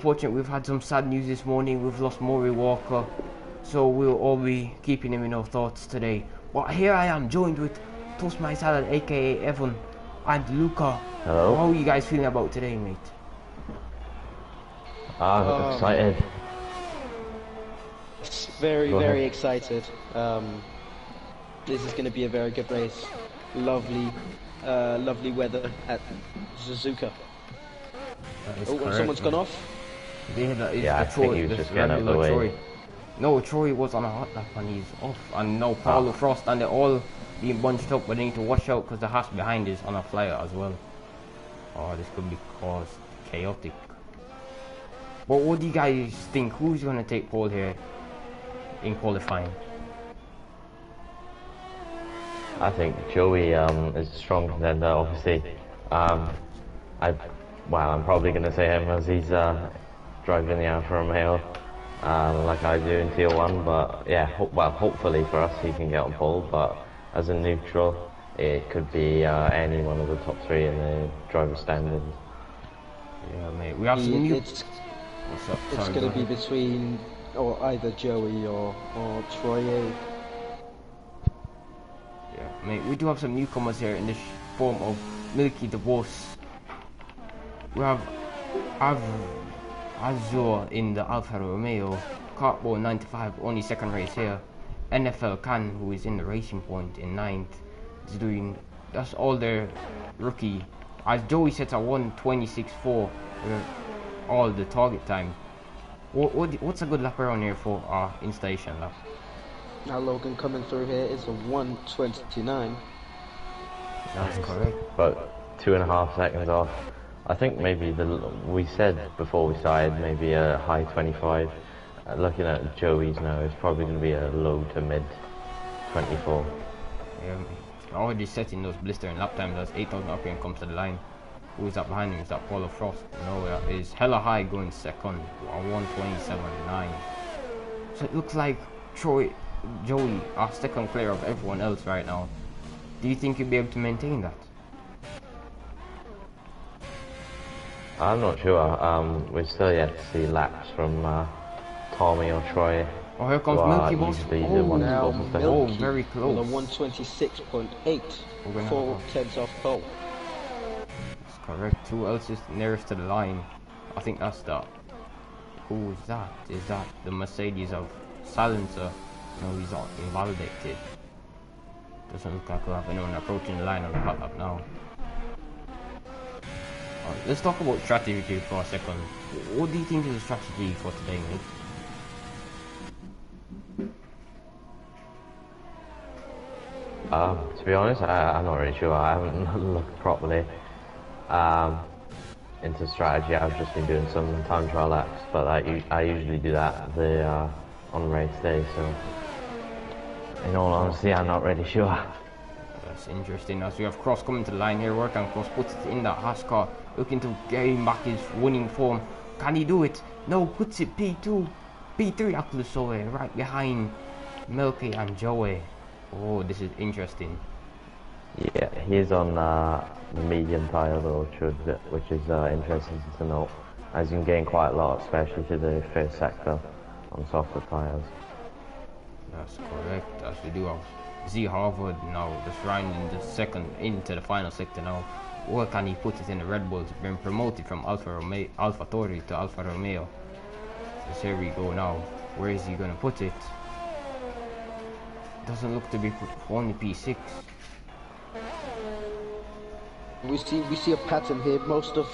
Unfortunately, we've had some sad news this morning. We've lost Maury Walker, so we'll all be keeping him in our thoughts today. But here I am, joined with Toast My Salad, aka Evan, and Luca. Hello. How are you guys feeling about today, mate? I'm excited. Very excited. This is going to be a very good race. Lovely weather at Suzuka. Oh, someone's gone off. Yeah, I think he was just getting out of the way. Troy. No, Troy was on a hot lap and he's off. And now Paulo Frost, and they're all being bunched up, but they need to watch out because the Haas behind is on a flyer as well. Oh, this could be caused chaotic. But what do you guys think? Who's going to take pole here in qualifying? I think Joey is a strong contender, obviously. I'm probably going to say him as he's driving the Alfa Romeo like I do in Tier 1, but yeah, hopefully for us he can get on pole, but as a neutral it could be any one of the top three in the driver standings. Yeah, mate, we have some new... It's going to be between either Joey or Troy. Yeah, mate, we do have some newcomers here in the form of Milky the Boss. We have Azure in the Alfa Romeo, Cartball 95, only second race here. NFL Can, who is in the Racing Point in 9th, is doing, that's all their rookie. As Joey sets a 1:26.4 all the target time. What's a good lap around here for our installation lap? Now Logan coming through here is a 1:29. That's correct. About 2.5 seconds off. I think maybe we said before we started maybe a high 25. Looking at Joey's now, it's probably going to be a low to mid 24. Yeah, already setting those blistering lap times as 8,000 RPM comes to the line. Who is that behind him? Is that Paulo Frost? No, is hella high going second on 1:27.9. So it looks like Joey are second clear of everyone else right now. Do you think you'll be able to maintain that? I'm not sure. We're still yet to see laps from Tommy or Troy. Oh, here comes Milky Boss. Oh, very close. On a 1:26.8, 4/10 off pole. That's correct. Who else is nearest to the line? I think that's the... Who is that? Is that the Mercedes of Silencer? No, he's not invalidated. Doesn't look like we'll have anyone approaching the line on the hot lap now. Alright, let's talk about strategy for a second. What do you think is the strategy for today, mate? To be honest, I'm not really sure. I haven't looked properly into strategy. I've just been doing some time trial laps, but I usually do that on race day, so in all honesty, I'm not really sure. That's interesting. As we have Cross coming to the line here, work and Cross puts it in that Haas car, looking to gain back his winning form. Can he do it? No, puts it P2, P3 actually, right behind Milky and Joey. Oh, this is interesting. Yeah, he's on the medium tyre though, which is interesting to note, as you can gain quite a lot, especially to the first sector on softer tyres. That's correct, as we do have Z Harvard now just rounding the second into the final sector now. Where can he put it in the Red Bulls? Been promoted from Alfa Tauri to Alfa Romeo. So here we go now. Where is he going to put it? Doesn't look to be only P6. We see a pattern here. Most of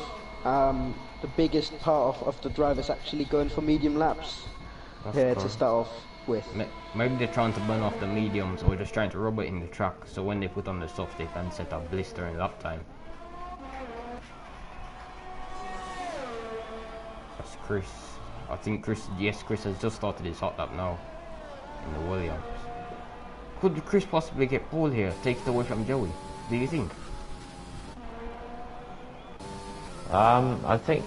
the biggest part of the drivers actually going for medium laps here to start off with. Maybe they're trying to burn off the mediums, or just trying to rub it in the track, so when they put on the soft they can set up blistering lap time. That's Chris. I think Chris has just started his hot lap now in the Williams. Could Chris possibly get pole here, take it away from Joey? Do you think? I think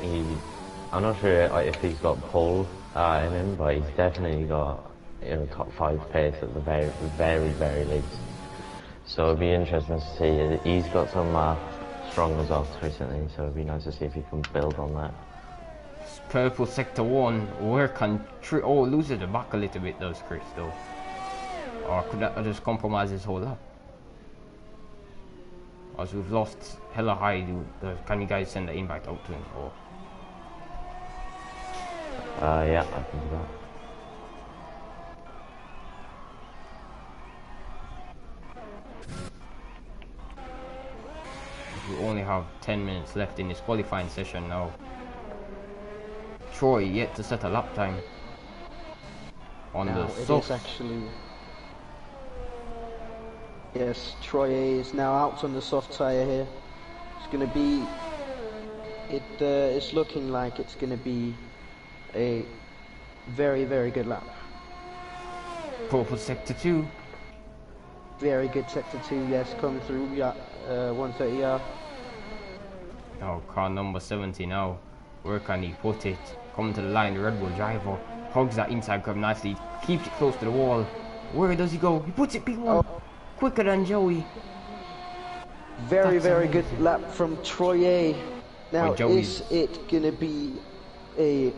I'm not sure if he's got pole in him, but he's definitely got top 5 pace at the very least. So it'd be interesting to see. He's got some strong results recently, so it'd be nice to see if he can build on that. It's purple sector 1. Where can oh, loses the back a little bit does Chris though. Or could that just compromise his whole lap? As we've lost hella high, can you guys send the invite out to him? Or yeah, I can do that. we only have 10 minutes left in this qualifying session now. Troy yet to set a lap time on now the it soft. is actually, yes, Troy A is now out on the soft tyre here. It's going to be, it's looking like it's going to be a very, very good lap. Purple sector 2. Very good sector 2, yes, coming through, yeah, 130R. Oh, car number 70 now. Where can he put it? Coming to the line, the Red Bull driver hugs that inside curve nicely, keeps it close to the wall. Where does he go? He puts it P1, Oh. quicker than Joey. Very, That's very amazing. good lap from Troy A. Now, Joey's- is it going to be a,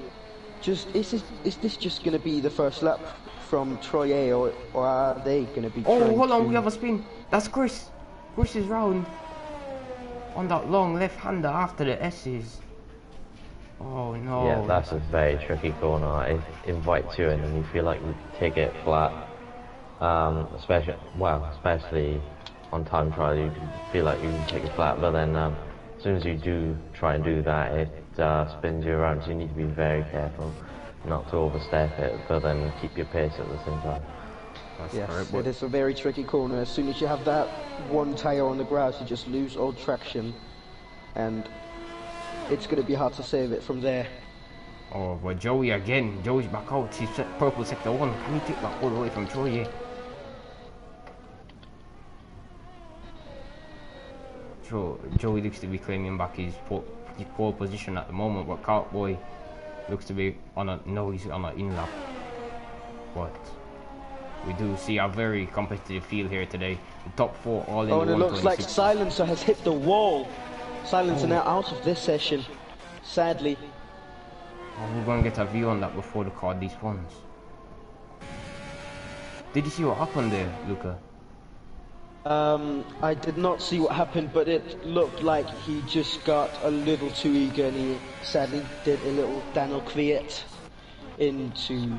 is this just going to be the first lap from Troy A, or are they going to be Oh, trying hold on, to... we have a spin. That's Chris. Chris is round on that long left-hander after the S's. Oh no. Yeah, that's a very tricky corner. It invites you in and you feel like you take it flat. Especially on time trial, you feel like you can take it flat, but then as soon as you do try and do that, it spins you around, so you need to be very careful not to overstep it, but then keep your pace at the same time. That's Yes, correct, it is a very tricky corner. As soon as you have that one tyre on the grass, you just lose all traction, and it's going to be hard to save it from there. Oh, but Joey again. Joey's back out. He's purple sector 1. Can he take that all the way from Troy? Joey looks to be claiming back his pole position at the moment, but Cartboy looks to be on a he's on an in lap. But we do see a very competitive field here today. The top 4 all in Oh, and it looks like 126. Silencer has hit the wall. Silencer now out of this session, sadly. Oh, we're going to get a view on that before the car despawns. Did you see what happened there, Luca? I did not see what happened, but it looked like he just got a little too eager, and he sadly did a little Daniel Kvyat into,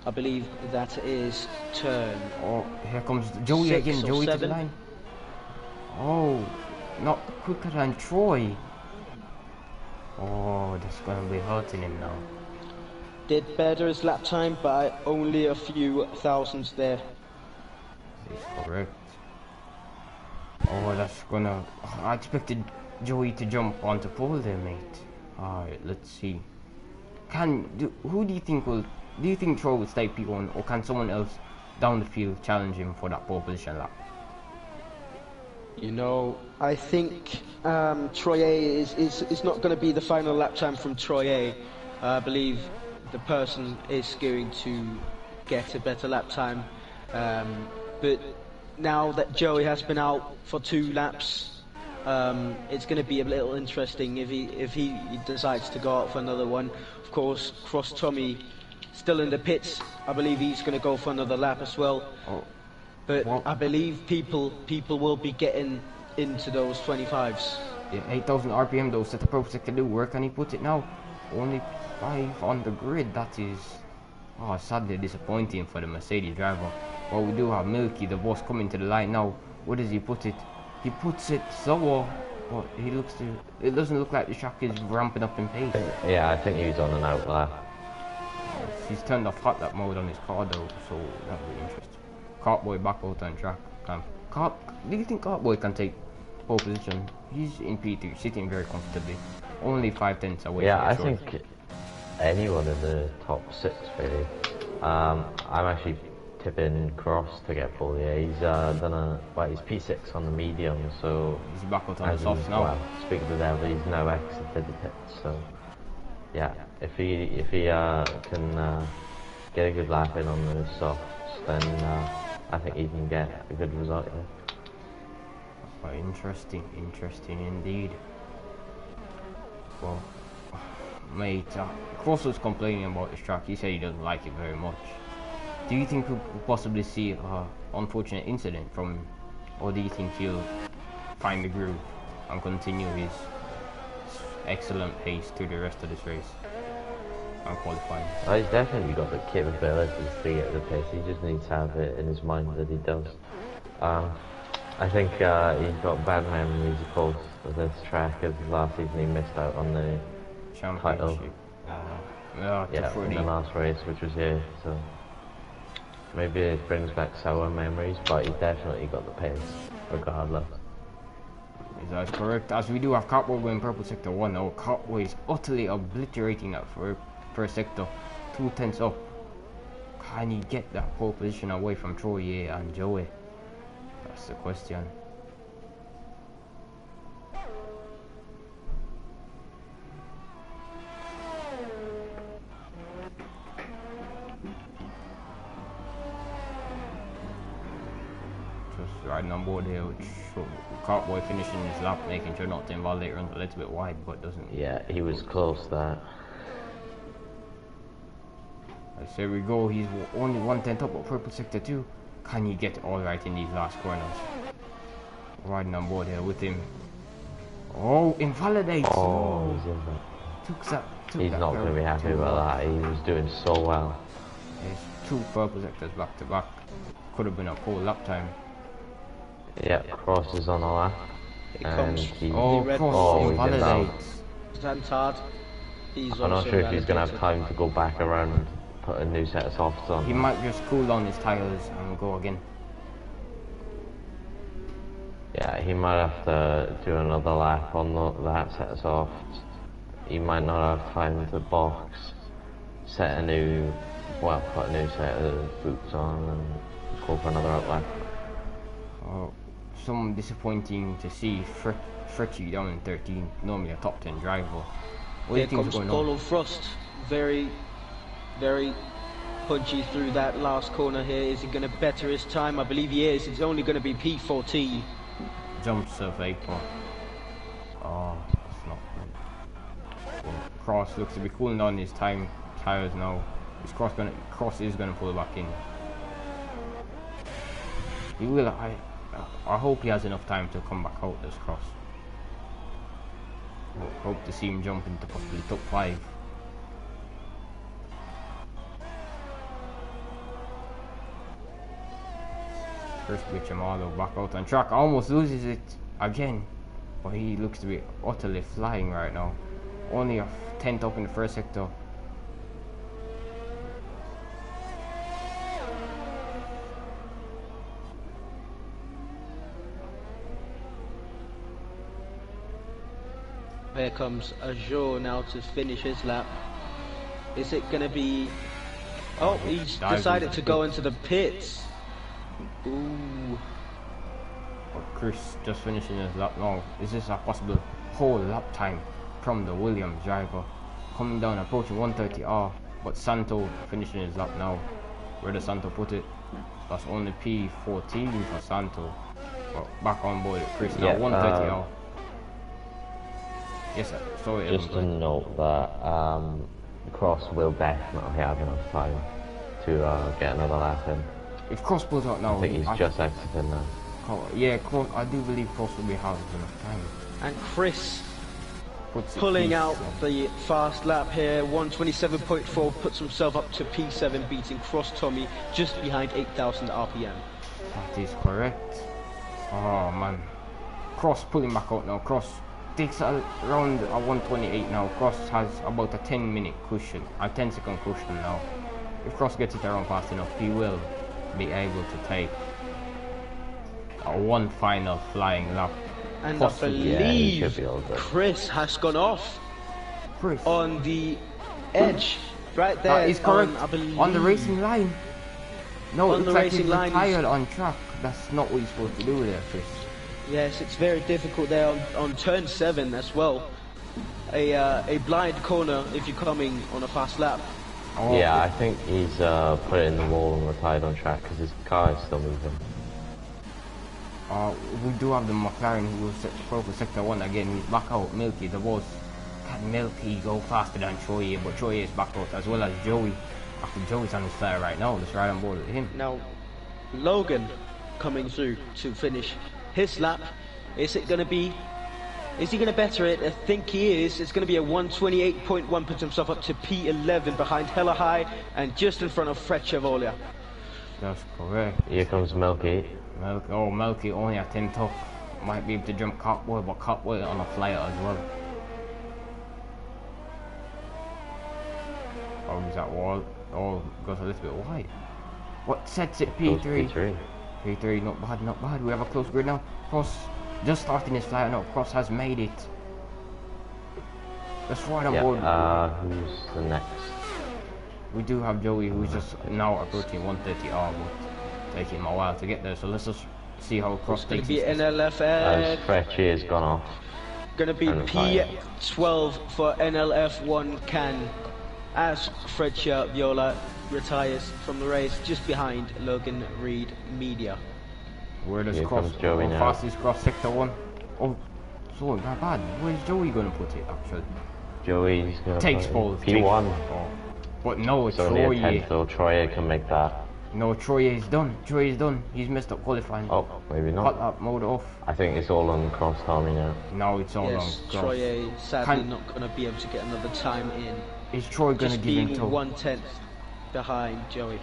I believe that is turn. Oh, here comes Joey 6 again. or Joey to the 7. line. Oh, not quicker than Troy. Oh, that's going to be hurting him now. Did better his lap time by only a few thousandths there. That's correct. Oh, that's gonna... Oh, I expected Joey to jump onto pole there, mate. Alright, let's see. Who do you think will... Do you think Troy will stay P1, or can someone else down the field challenge him for that pole position lap? You know, I think Troy A is not going to be the final lap time from Troy A. I believe the person is going to get a better lap time. But now that Joey has been out for 2 laps, it's going to be a little interesting if he decides to go out for another one. Of course, Cross Tommy still in the pits. I believe he's going to go for another lap as well. Oh. But Well, I believe people will be getting into those 25s. yeah, 8,000 RPM though, set the perfect sector do. Where can he put it now? Only 5 on the grid. That is, sadly disappointing for the Mercedes driver. But we do have Milky, the boss, coming to the line now. Where does he put it? He puts it slower, but it doesn't look like the track is ramping up in pace. Yeah, I think he's on an outlier. He's turned off hot lap mode on his car though, so that'll be interesting. Cartboy back out on track. Do you think Cartboy can take pole position? He's in P2, sitting very comfortably. Only 5/10 away. Yeah, I from the short. think anyone in the top 6 really. I'm actually tipping Cross to get pole. Yeah, he's P6 on the medium, so He's back out on the softs now. Well, speak of the devil, he's now exited the pits. So yeah, if he can get a good lap in on the softs, then I think he can get a good result here. Interesting indeed. Well, mate, Cross was complaining about this track. He said he doesn't like it very much. Do you think we'll possibly see an unfortunate incident from him? Or do you think he'll find the groove and continue his excellent pace through the rest of this race and qualifying? Well, he's definitely got the capabilities to get the pace. He just needs to have it in his mind that he does. I think he's got bad memories, of course, of this track, as last season he missed out on the title. Yeah, in the last race, which was here, so maybe it brings back sour memories, but he's definitely got the pace, regardless. That's correct, as we do have Cartwell going purple sector 1 now. Cartwell is utterly obliterating that first sector, 2 tenths up. Can he get that pole position away from Troy and Joey? That's the question. Just riding on board here, which Cartboy finishing his lap, making sure not to invalidate, runs a little bit wide, but doesn't. Yeah, he was close there. So here we go, he's only 1/10 up at purple sector 2. Can he get it all right in these last corners? Riding on board here with him. Oh, invalidates! Oh, he's in there. He's not going to be happy about that. He was doing so well. There's 2 purple sectors back to back. Could have been a pole lap time. Yeah, Cross is on the lap. Cross invalidates. Zantard. I'm not sure if he's going to have time to go back around and put a new set of softs on. He might just cool down his tyres and go again. Yeah, he might have to do another lap on that set of softs. He might not have time to box, put a new set of boots on and go for another outlap. Oh, some disappointing to see Fritchie down in 13, normally a top 10 driver. What do you think is going on? Paulo Frost, very, very punchy through that last corner here. Is he going to better his time? I believe he is. It's only going to be P14. Jumps of vapor. Oh, that's not good. Well, Cross looks to be cooling down his tyres now. Is Cross is gonna pull back in. He will. I hope he has enough time to come back out this Cross. Hope to see him jump into possibly top 5. First Guichamalo back out on track, almost loses it again, but he looks to be utterly flying right now. Only a 10th up in the first sector. Here comes Azure now to finish his lap. Is it going to be... Oh, he's decided to go into the pits. Ooh. Chris just finishing his lap now. Is this a possible whole lap time from the Williams driver? Coming down, approaching 130R, but Santo finishing his lap now. Where does Santo put it? That's only P14 for Santo. But back on board with Chris now, 130R. Yes, sir. Sorry, just to note that Cross will definitely have enough time to get another lap in. If Cross pulls out now, I think he's just exiting now. Yeah, Cross, I do believe Cross will be having enough time. And Chris pulling out the fast lap here, 127.4, puts himself up to P7, beating Cross Tommy just behind 8,000 RPM. That is correct. Oh man, Cross pulling back out now. Cross takes around a 128 now. Cross has about a 10-minute cushion, a 10-second cushion now. If Cross gets it around fast enough, he will be able to take one final flying lap. And possibly. I believe Chris has gone off on the edge right there. That is correct. On the racing line. No, it's like he's retired on track. That's not what you're supposed to do there, Chris. Yes, it's very difficult there on turn 7 as well. A blind corner if you're coming on a fast lap. Oh, yeah, I think he's put it in the wall and retired on track because his car is still moving. We do have the McLaren who will set purple sector 1 again. He's back out, Milky, the boss. Can Milky go faster than Troye? But Troye is back out as well as Joey. After Joey's on his flyer right now, let's ride on board with him. Now, Logan coming through to finish his lap. Is it going to be... Is he going to better it? I think he is. It's going to be a 128.1, puts himself up to P11 behind Hella High and just in front of Fred Chevalier. That's correct. Here comes Milky. Milky only at 10 top. Might be able to jump Copboy, but Copboy on a flyer as well. Oh, he's at wall. Oh, goes a little bit wide. What sets it? P3. P3, not bad, not bad. We have a close grid now. Cross just starting his flyer now. Cross has made it. Let's ride on board. Who's the next? We do have Joey, who's just now approaching 130R, but taking him a while to get there. So let's just see how Cross takes it. It's going to be NLF. As Fretchy has gone off. Going to be P12 for NLF1 Can. As Fred Viola retires from the race just behind Logan Reed Media. Where does Cross Joey now? Fastest Cross sector 1. Oh, so not bad. Where's Joey going to put it actually? Joey's going to takes pole. P1. Oh. But no, it's only Troye. a 10th, so Troye can make that. No, Troye is done. Troye is done. He's messed up qualifying. Oh, maybe not. Hot up mode off. I think it's all on Cross Tommy now. No, it's all on Cross. Troye sadly not going to be able to get another time in. Is Troye going to give him toe? 1/10 behind Joey.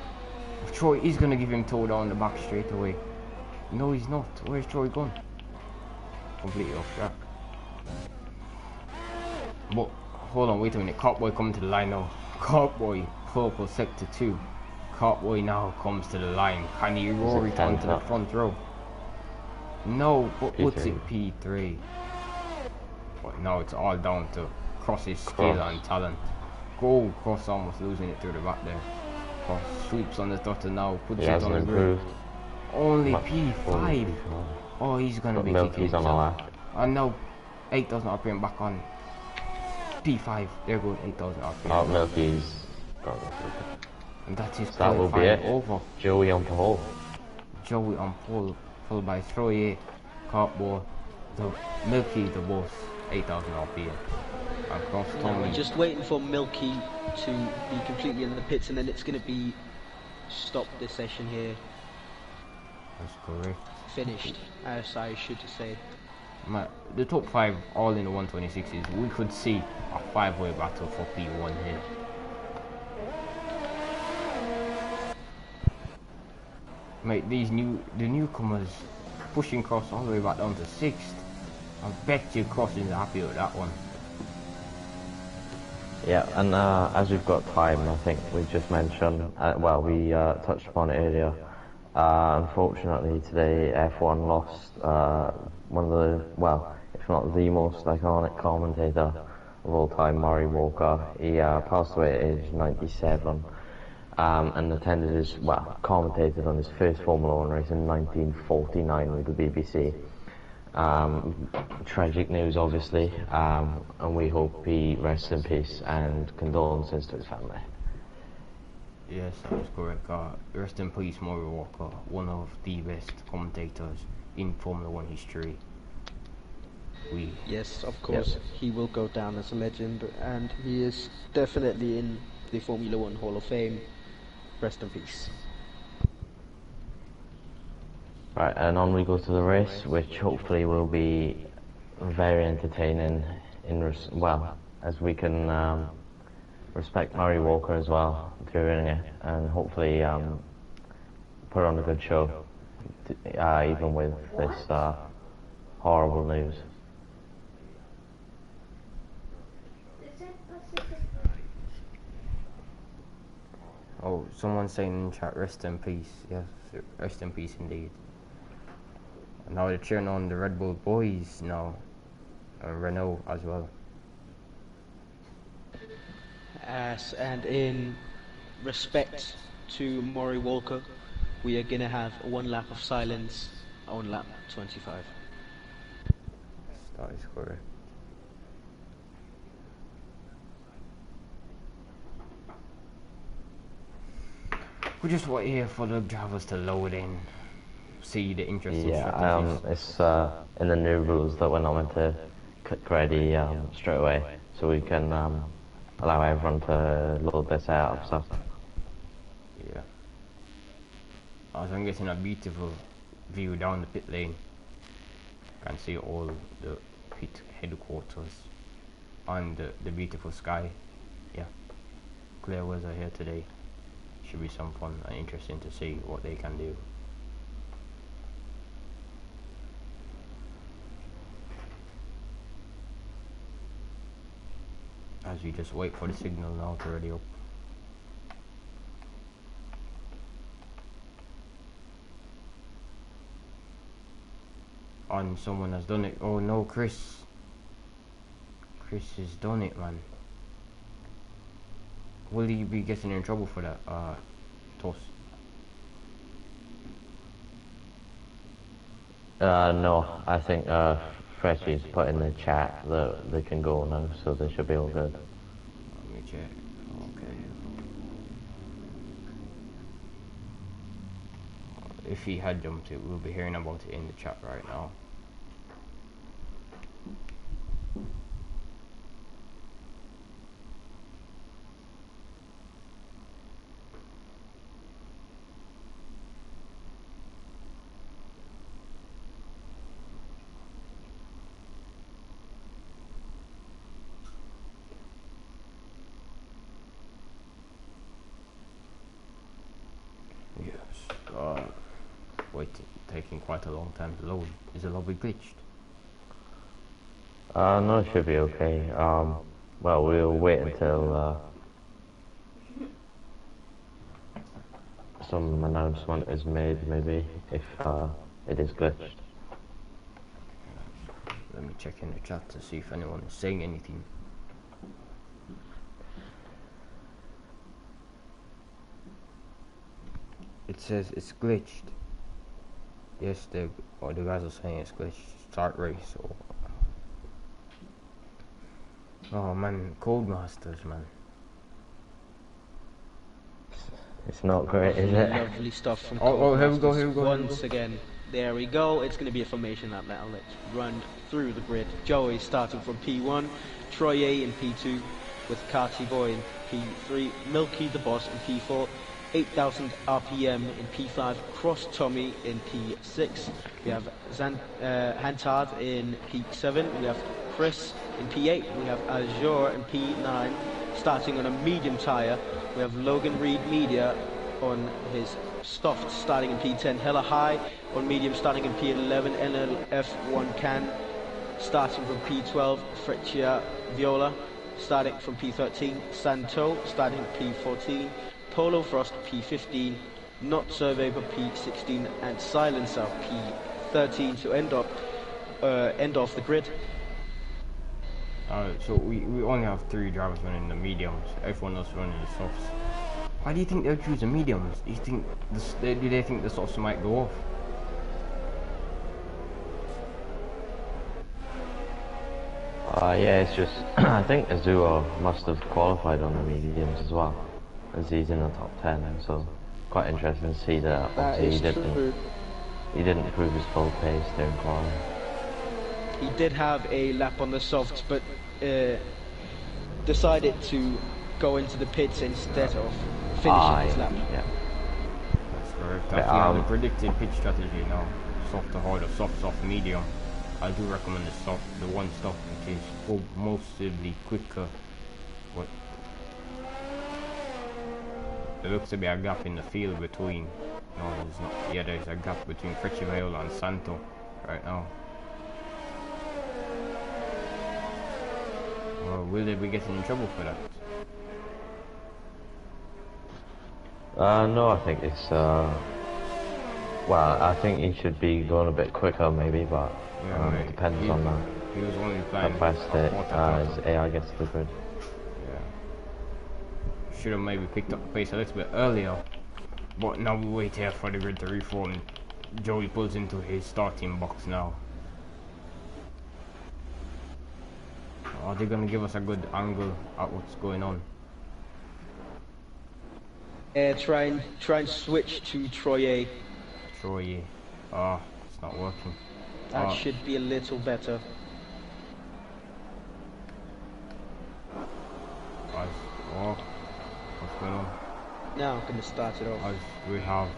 Troye is going to give him toe down the back straight away. No, he's not. Where's Troye gone? Completely off track. But hold on, wait a minute. Copboy coming to the line now. Copboy, purple sector 2. Copboy now comes to the line. Can he roar it onto the front row? No, but puts it P3. But now it's all down to Cross's skill and talent. Go, Cross almost losing it through the back there. Cross sweeps on the stutter now, puts it on the grid. Only P5. Oh, he's gonna be Milky's on the lap. And now 8,000 RPM back on P5. There goes 8,000 RPM. Oh, Milky's gone. And that's his that will be it. Over. Joey on pole. Joey on pole, followed by Troye, Cartball, the Milky, the boss, 8,000 RPM. And Cross Tommy. We're just waiting for Milky to be completely in the pits, and then it's going to be stop this session here. That's correct. Finished, as I should say. The top 5 all in the 126s. We could see a 5-way battle for P1 here. Mate, the newcomers pushing Cross all the way back down to 6th. I bet you Cross is happy with that one. Yeah, and as we've got time, I think we just mentioned, we touched upon it earlier. Unfortunately today F1 lost one of the, if not the most iconic commentator of all time, Murray Walker. He passed away at age 97 and commentated on his first Formula 1 race in 1949 with the BBC. Tragic news obviously, and we hope he rests in peace, and condolences to his family. Yes, that is correct. Rest in peace, Murray Walker, one of the best commentators in Formula 1 history. Yes, of course, he will go down as a legend, and he is definitely in the Formula 1 Hall of Fame. Rest in peace. Right, and on we go to the race, which hopefully will be very entertaining, as we can respect Murray Walker as well during it, and hopefully put on a good show, even with this horrible news. Oh, someone's saying in chat, rest in peace. Yes, rest in peace indeed. And now they're cheering on the Red Bull boys now, Renault as well. And in respect to Murray Walker, we are going to have 1 lap of silence on lap 25. That is correct. We just wait here for the drivers to load in, see the interesting strategies. It's in the new rules that we're not meant to click ready straight away, so we can allow everyone to load their setup stuff. Yeah. As I'm getting a beautiful view down the pit lane. I can see all the pit headquarters and the beautiful sky. Yeah. Clear weather here today. Should be some fun and interesting to see what they can do. As we just wait for the signal now to ready up. And someone has done it. Oh no, Chris. Chris has done it, man. Will he be getting in trouble for that, toss? No, I think Freshy's put in the chat that they can go now, so they should be all good. Let me check. Okay. If he had jumped it, we'll be hearing about it in the chat right now. Taking quite a long time to load. Is the lobby glitched? No, it should be okay. Well, we'll wait until some announcement is made, maybe, if it is glitched. Let me check in the chat to see if anyone is saying anything. It says it's glitched. Yes, the guys are saying it's glitched. Start race. Oh man, Codemasters, man. It's not great, is it? Lovely stuff from here we go. Once again, there we go. It's going to be a formation that now let's run through the grid. Joey starting from P1, Troy A in P2, with Carty Boy in P3, Milky the Boss in P4, 8,000 RPM in P5, Cross Tommy in P6, we have Hantard in P7, we have Chris in P8, we have Azure in P9, starting on a medium tyre, we have Logan Reed Media on his soft starting in P10, Hella High on medium starting in P11, NLF1 Can starting from P12, Freccia Viola starting from P13, Santo starting P14, Polo Frost P15, Not Survey for P16, and Silencer P13 to end off the grid. So we only have 3 drivers running the mediums, everyone else running the softs. Why do you think they'll choose the mediums? Do you think do they think the softs might go off? Yeah, it's just I think Azua must have qualified on the mediums as well, as he's in the top 10 now, so quite interesting to see that. Obviously he didn't prove his full pace during qualifying. He did have a lap on the softs, but decided to go into the pits instead of finishing his lap. Yeah. That's correct. That's the predicted pitch strategy now. Soft to hard or soft medium. I do recommend the one stop, which is mostly quicker, but there looks to be a gap in the field between. No, there's not. Yeah, there's a gap between Freccia Viola and Santo right now. Will they be getting in trouble for that? No, I think it's well, I think he should be going a bit quicker maybe, but yeah, it depends on he was only playing how fast his AI gets to the grid. Yeah. Should have maybe picked up the pace a little bit earlier, but now we wait here for the grid to reform. Joey pulls into his starting box now. Are they going to give us a good angle at what's going on? Try and switch to Troy A. Troy A. It's not working. That should be a little better. going on? Now I'm gonna start it off. As we have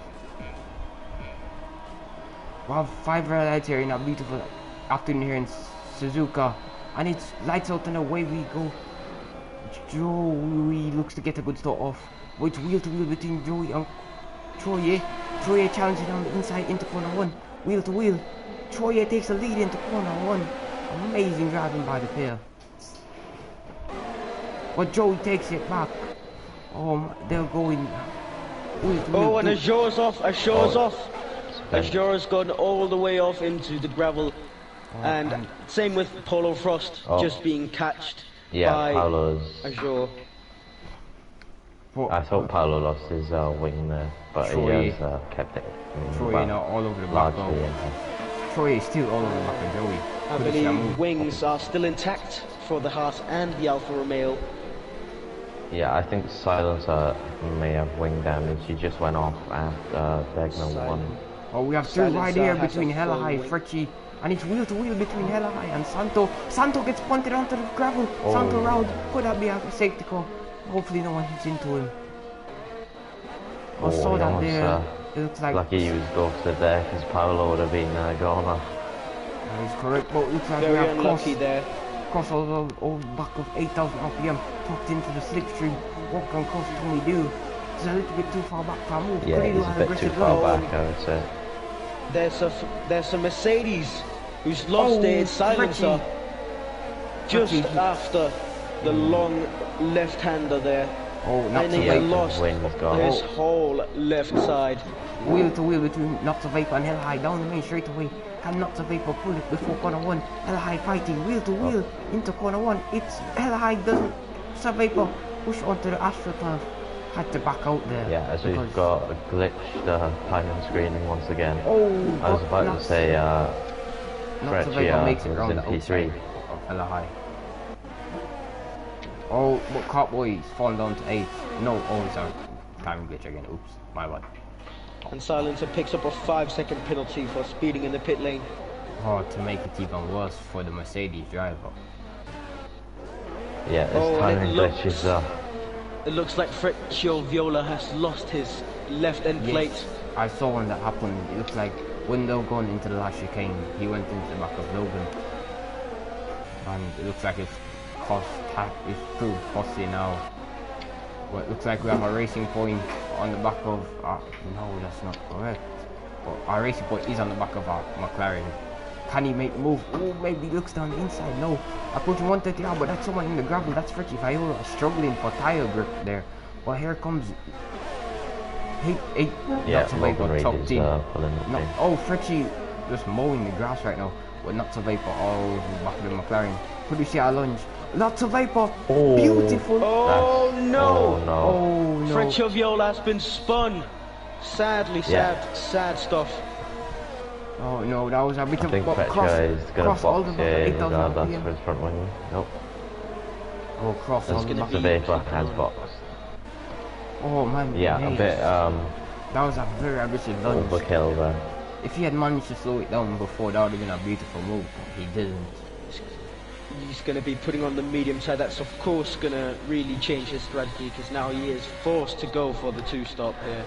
5 red lights here in a beautiful afternoon here in Suzuka, and it's lights out and away we go. Joey looks to get a good start off, but it's wheel to wheel between Joey and Troye. Troye challenging on the inside into corner 1, wheel to wheel. Troye takes the lead into corner 1. Amazing driving by the pair. But Joey takes it back. They're going. Oh, and Azure's off. Azure's off. Azure's gone all the way off into the gravel. And same with Polo Frost, just being catched by Azure. I thought Paolo lost his wing there, but Troy, he has kept it. Troy now all over the back. Troy is still all over the back of Joey. I believe wings are still intact for the Haas and the Alfa Romeo. Yeah, I think Silencer may have wing damage. He just went off after Vegna 1. Oh, we have 2 right here between Hella High, Fritchie, and it's wheel to wheel between Hella High and Santo. Santo gets punted onto the gravel. Santo round. Could that be a safety car? Hopefully no one hits into him. I saw that there. It looks like lucky he was ghosted there, because Paolo would have been gone. That is correct, but it looks like very we have unlucky there. Cross over back of 8,000 RPM, tucked into the slipstream. What can Cross Tommy do? It's a little bit too far back for a move. Yeah, he's a bit too far back, I would say. There's a Mercedes who's lost its silencer just after the long left-hander there. And he lost his whole left side. Wheel to wheel between Knots of Vapor and Hell High down the main straight away. Can Knots of Vapor pull it before corner 1? Hell High fighting wheel to wheel into corner 1. It's Hell High doesn't. Vapor push onto the AstroTurf. Had to back out there. Yeah, as we've got a glitched timing screening once again. I was about to say Fretchia makes it was round in the P3. Of Hella High. But Cartboy's fallen down to 8th. No, it's a timing glitch again. Oops, my bad. And Silencer picks up a 5-second penalty for speeding in the pit lane. To make it even worse for the Mercedes driver. Yeah, this timing glitch is It looks like Freccio Viola has lost his left end plate. I saw when that happened. It looks like when they were going into the last chicane, he went into the back of Logan. And it looks like it's proved costly now. But it looks like we have a racing point on the back of no, that's not correct. But our racing point is on the back of our McLaren. Can he make the move? Oh, maybe he looks down the inside. No, approaching 130 out, but that's someone in the gravel. That's Fritchie Viola struggling for tire grip there. But here comes Logan Reed is pulling the thing. Fritchie just mowing the grass right now. But Knots of Vapor all over the back of the McLaren. Could you see our lunge? Lots of Vapor. Beautiful. Oh no. Oh no. Freccio Viola has been spun. Sadly, sad stuff. Oh no, that was a bit I think Freccia is going to box here regardless for his front wing. Nope. Cross all the back. The Vapor has boxed. Oh man. Yeah, a bit that was a very aggressive lunge. Overkill there. If he had managed to slow it down before, that would have been a beautiful move, but he didn't. He's going to be putting on the medium side. That's of course going to really change his strategy, because now he is forced to go for the 2-stop here.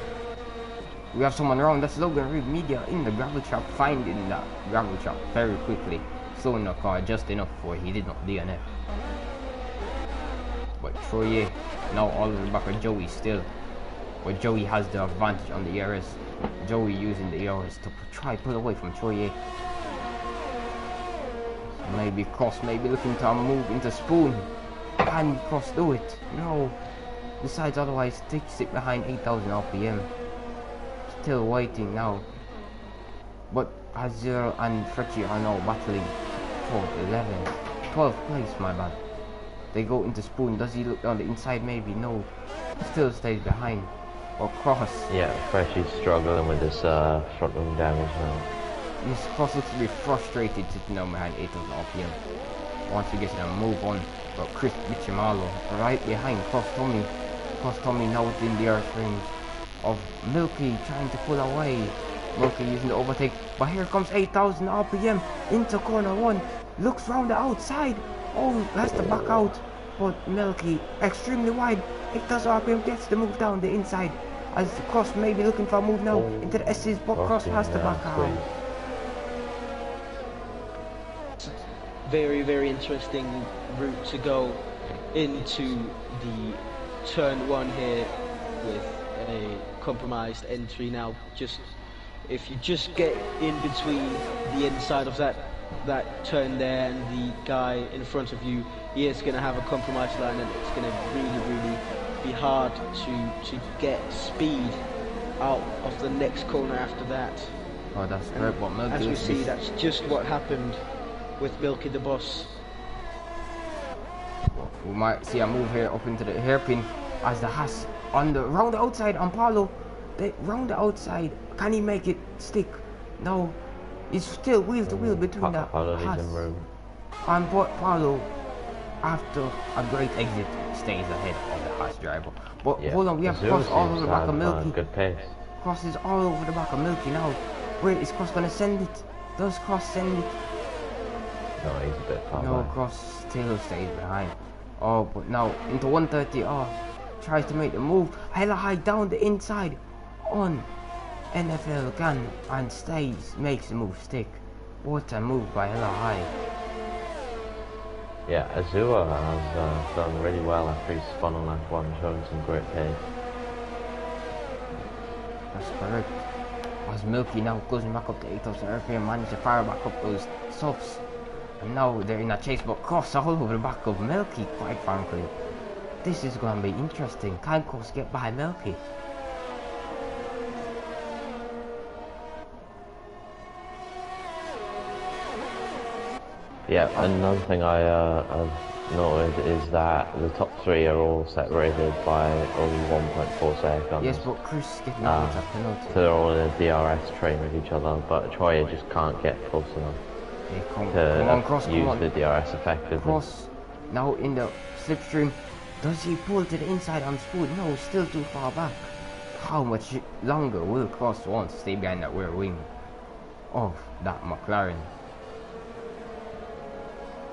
We have someone around. That's Logan Reed Media in the gravel trap, finding that gravel trap very quickly, slowing the car just enough for he did not DNF. But Troye now all in the back of Joey still. But Joey has the advantage on the ERS. Joey using the ERS to try pull away from Troye. Maybe Cross, maybe looking to move into Spoon. Can Cross do it? No. Decides otherwise, takes it behind 8,000 RPM. Still waiting now. But Azure and Fretchie are now battling for 12th place, my bad. They go into Spoon. Does he look on the inside? Maybe. No. Still stays behind. Or Cross. Yeah, Fretchie's struggling with this front wing damage now. This Cross looks to be frustrated sitting down behind 8,000 RPM. Wants to get in and move on. But Chris Bichimalo right behind Cross Tommy. Cross Tommy now within the earth range of Milky trying to pull away. Milky using the overtake. But here comes 8,000 RPM into corner 1. Looks round the outside. Oh, has to back out. But Milky extremely wide. 8,000 RPM gets the move down the inside. As Cross may be looking for a move now into the S's, but Cross has to back out. Very, very interesting route to go into the turn 1 here with a compromised entry. Now, just if you just get in between the inside of that turn there and the guy in front of you, he is going to have a compromised line, and it's going to really be hard to get speed out of the next corner after that. Oh, that's great. What Milky as we see, that's just what happened with Milky the Boss. We might see a move here up into the hairpin as the Haas on the round the outside on Paulo. They round the outside. Can he make it stick? No. It's still wheel to wheel between the Haas and Paulo. After a great exit, stays ahead of the Haas driver. But hold on, we have Cross all over the back of Milky. Good pace. Cross is all over the back of Milky now. Where is Cross gonna send it? Does Cross send it? No, he's a bit far No, back. Cross still stays behind. Oh, but now into 130. Oh, tries to make the move. Hella high down the inside on NFL Gun and stays, makes the move stick. What a move by Hella High. Yeah, Azua has done really well after he spun on that one, showing some great pace. That's correct. As Milky now goes back up to 8,000 RPM, managed to fire back up those subs. And now they're in a chase, but Cross all over the back of Milky, quite frankly. This is going to be interesting. Can Cross get by Milky? Yeah, another thing I've noted is that the top 3 are all separated by only 1.4 seconds. Yes, but Chris is getting out a penalty. So they're all in a DRS train with each other, but Troyer just can't get close enough come on, Cross, use the DRS effectively. Cross now in the slipstream. Does he pull to the inside on speed? No, still too far back. How much longer will Cross want to stay behind that rear wing of that McLaren?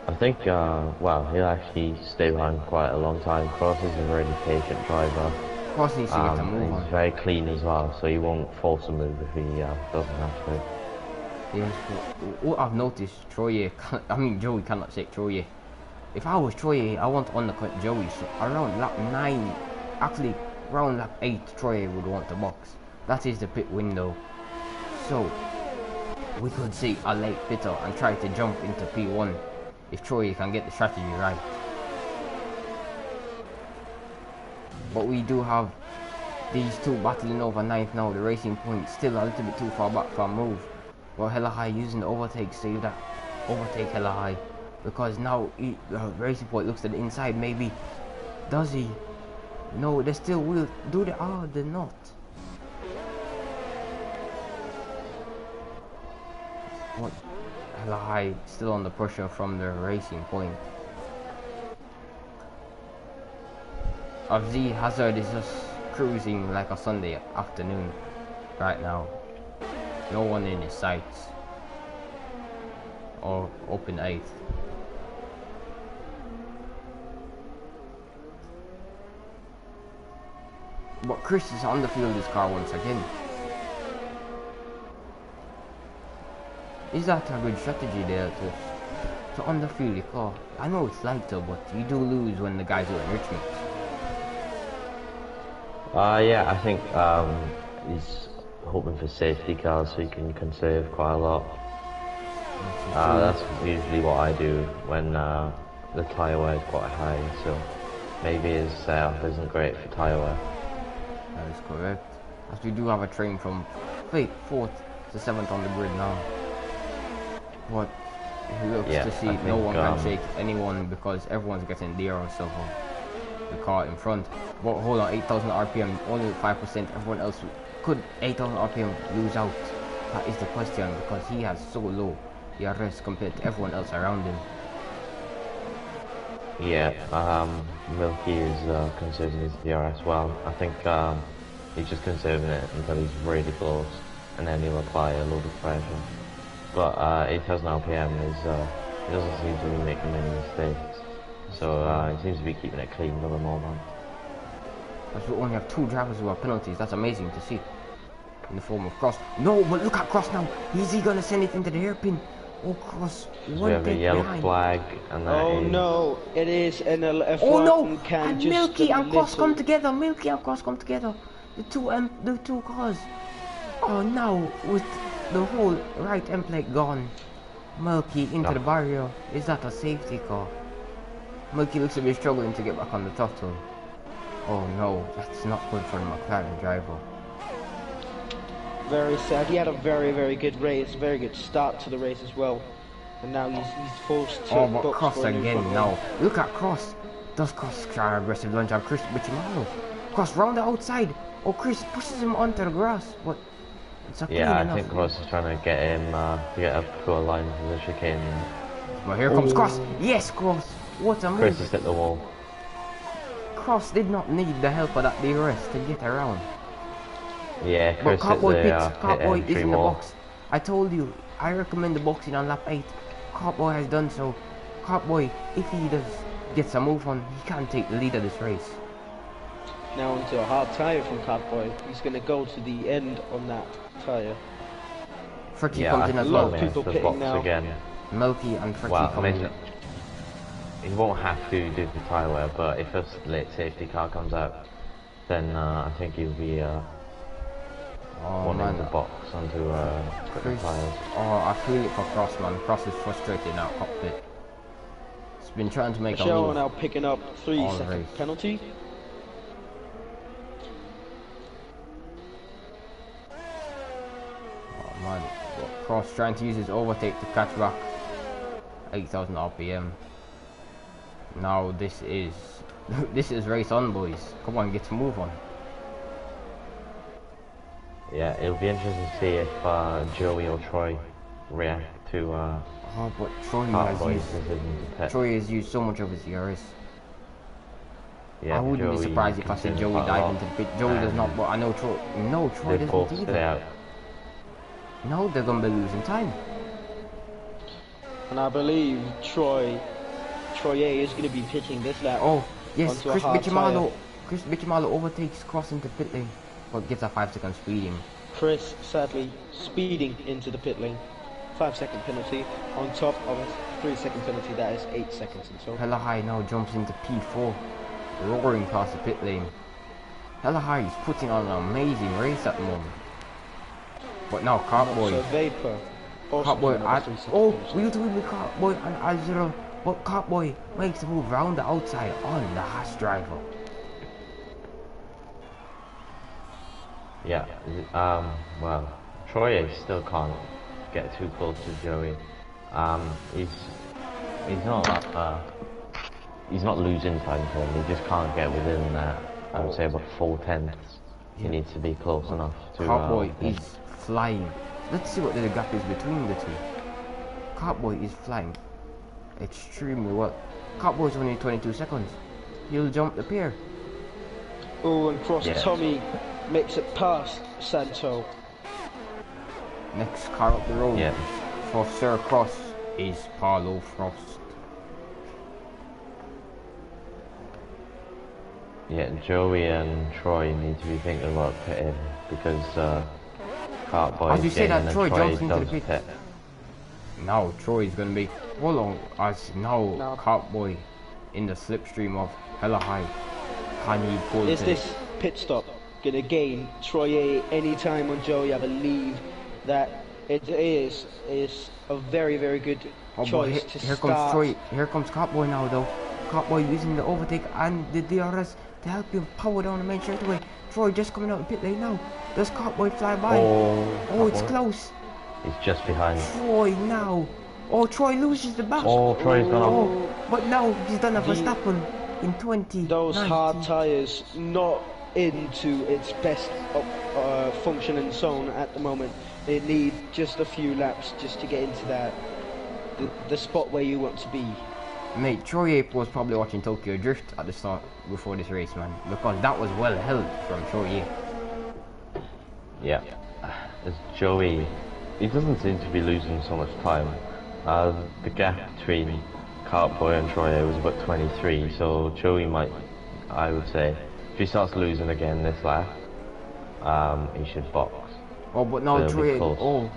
I think, well, he'll actually stay behind quite a long time. Cross is a really patient driver. Cross needs to get a move on. He's very clean as well, so he won't force a move if he doesn't have to. Yes, but what I've noticed, Joey cannot shake Troye. If I was Troye, I want to undercut Joey. So around lap 9, actually around lap 8, Troye would want to box. That is the pit window. So we could see a late pitter and try to jump into P1 if Troye can get the strategy right. But we do have these two battling over 9th now. The Racing Point still a little bit too far back for a move. Well, Hella High using the overtake, save that overtake Hella High, because now Racing Point looks at the inside. Maybe does he? No, they still will do the. Oh, they're not. What? Hella High still under pressure from the Racing Point. FZ Hazard is just cruising like a Sunday afternoon right now. No one in his sights or up in 8th. But Chris is on the field of this car once again. Is that a good strategy there to underfield your car? I know it's lighter, but you do lose when the guys are enrichment. Yeah, I think he's hoping for safety cars so he can conserve quite a lot. That's usually what I do when the tyre wear is quite high, so maybe his setup isn't great for tyre wear. That is correct. As we do have a train from 4th to 7th on the grid now. But he looks to see no one can shake anyone because everyone's getting there on stuff on the car in front. But hold on, 8,000 RPM, only 5%. Everyone else could 8,000 RPM lose out? That is the question, because he has so low DRS compared to everyone else around him. Yeah, Milky is conserving his DRS well. I think he's just conserving it until he's really close, and then he'll apply a load of pressure. But 8,000 RPM is he doesn't seem to be making many mistakes, so he seems to be keeping it clean for the moment. As we only have 2 drivers who have penalties. That's amazing to see. In the form of Cross. No, but look at Cross now. Is he gonna send it into the hairpin? Oh, Cross. We have a yellow flag, and that oh is... no, it is NLF1. Oh no! And Milky and Cross come together. Milky and Cross come together. The two cars. Oh, now with the whole right end plate gone. Milky into the barrier. Is that a safety car? Milky looks to be struggling to get back on the throttle. Oh no, that's not good for the McLaren driver. Very sad. He had a very good race, very good start to the race as well. And now he's forced to but box Cross for a new again front now. row. Look at Cross. Does Cross try aggressive lunge on Chris Bichimano? Cross round the outside. Oh, Chris pushes him onto the grass. But it's a Yeah, I enough. think Cross is trying to get him to get up to a line for the chicane. But here comes Cross. Yes, Cross. What a move. Chris has hit the wall. Cross did not need the help of that DRS to get around. Yeah, Chris But hit Cartboy the Cartboy is entry in the wall. box. I told you, I recommend the boxing on lap 8. Cartboy has done so. Cartboy, if he does get some move on, he can take the lead of this race. Now onto a hard tyre from Catboy. He's going to go to the end on that tyre. Fricky Yeah, comes in as well. people the pitting box now. again. Milky and Fricky Well, come in. he won't have to do the tyre wear, but if a late safety car comes out, then I think he'll be wanting the box onto quicker tyres. Oh, I feel it for Cross, man. Cross is frustrated now, cockpit. He's been trying to make a Michelle move. now picking up 3-second race. penalty. Oh man, but Cross trying to use his overtake to catch back 8,000 RPM. Now this is this is race on, boys. Come on, get to move on. Yeah, it'll be interesting to see if Joey or Troy react to Oh, but Cartboy's decision to pit. Troy has used so much of his ERS. Yeah, I wouldn't Joey be surprised if I said considers Joey quite a dive lot. into the pit. Joey does not, but I know Troy. No, Troy They both doesn't stay either. out. No, they're gonna be losing time. And I believe Troy A is going to be pitting this lap. Oh, yes, onto a Chris hard Bichimalo. tyre. Chris Bichimalo overtakes Cross into pit lane, but gives a 5-second speeding. Chris sadly speeding into the pit lane. 5-second penalty on top of a 3-second penalty. That is 8 seconds and so. Hella High now jumps into P4, roaring past the pit lane. Hella High is putting on an amazing race at the moment. But now So Cartboy, Vapor. also Cartboy, doing another 3-second oh, penalty. wheel to wheel with Cartboy and Al0, but Cartboy makes the move round the outside on the Haas driver. Yeah, well, Troy still can't get too close to Joey. He's not losing time for him. He just can't get within I would say about 4/10. He needs to be close enough to. Cartboy is flying. Let's see what the gap is between the two. Cartboy is flying extremely well. Cartboy's only 22 seconds. He'll jump the pair. Oh, and Cross Yeah. Tommy makes it past Santo. Next car up the road Yeah. for Sir Cross is Paulo Frost. Yeah, Joey and Troy need to be thinking about pitting because Cartboy. As you say that, Troy jumps into the does pit. pit. Now Troy is going to be hold on as now Now- Cartboy in the slipstream of Hella High. Can he pull Is to this pit stop going to gain Troy A any time on Joey? I believe that it is a very good Oh, but choice to here start. comes Troy. Here comes Cartboy now though. Cartboy using the overtake and the DRS to help him power down the main straightaway. Troy just coming out of pit lane now. Does Cartboy fly by? Oh, it's Cartboy. close. He's just behind. Troy now. Oh, Troy loses the back. Oh, Troy's gone off. Oh, but now he's done a Verstappen in 20. Those hard tyres not into its best functioning zone at the moment. They need just a few laps just to get into the spot where you want to be. Mate, Troy Ape was probably watching Tokyo Drift at the start before this race, man, because that was well held from Troy Ape. Yeah. As Joey, he doesn't seem to be losing so much time. The gap between Cartboy and Troy was about 23, so Joey might, I would say, if he starts losing again this lap, he should box. Oh, but now So it'll be Troy. close. Oh,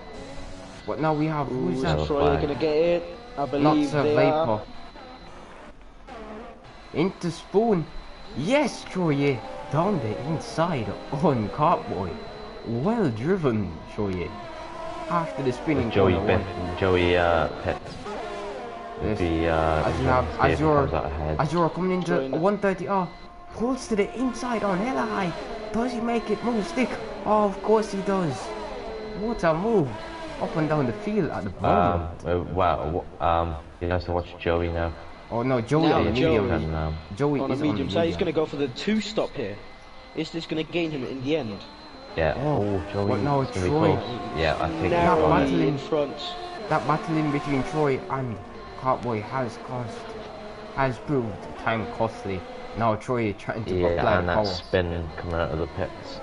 but now we have who's Is that? Troy gonna get it? I Not believe Sir they Vapor. are. Into Spoon. Yes, Troy. Down the inside on Cartboy. Well driven, Troy. After the spinning Joey corner one. Pitts. Yes. The As you have as you're coming into Troy now. 130R, pulls to the inside on hella high. Does he make it move stick? Oh, of course he does. What a move! Up and down the field at the moment. He has to watch Joey now. Oh no, Joey Now on the Joey. medium. And, Joey On a is medium on side, the he's going to go for the 2-stop here. Is this going to gain him in the end? yeah. Oh, Joey. but now it's gonna be Troy. close. Yeah, I think Now Troy- battling. Narrowly in front. That battle in between Troy and Cartboy has proved time costly. Now Troy trying to apply Yeah, and that power. spin coming out of the pits.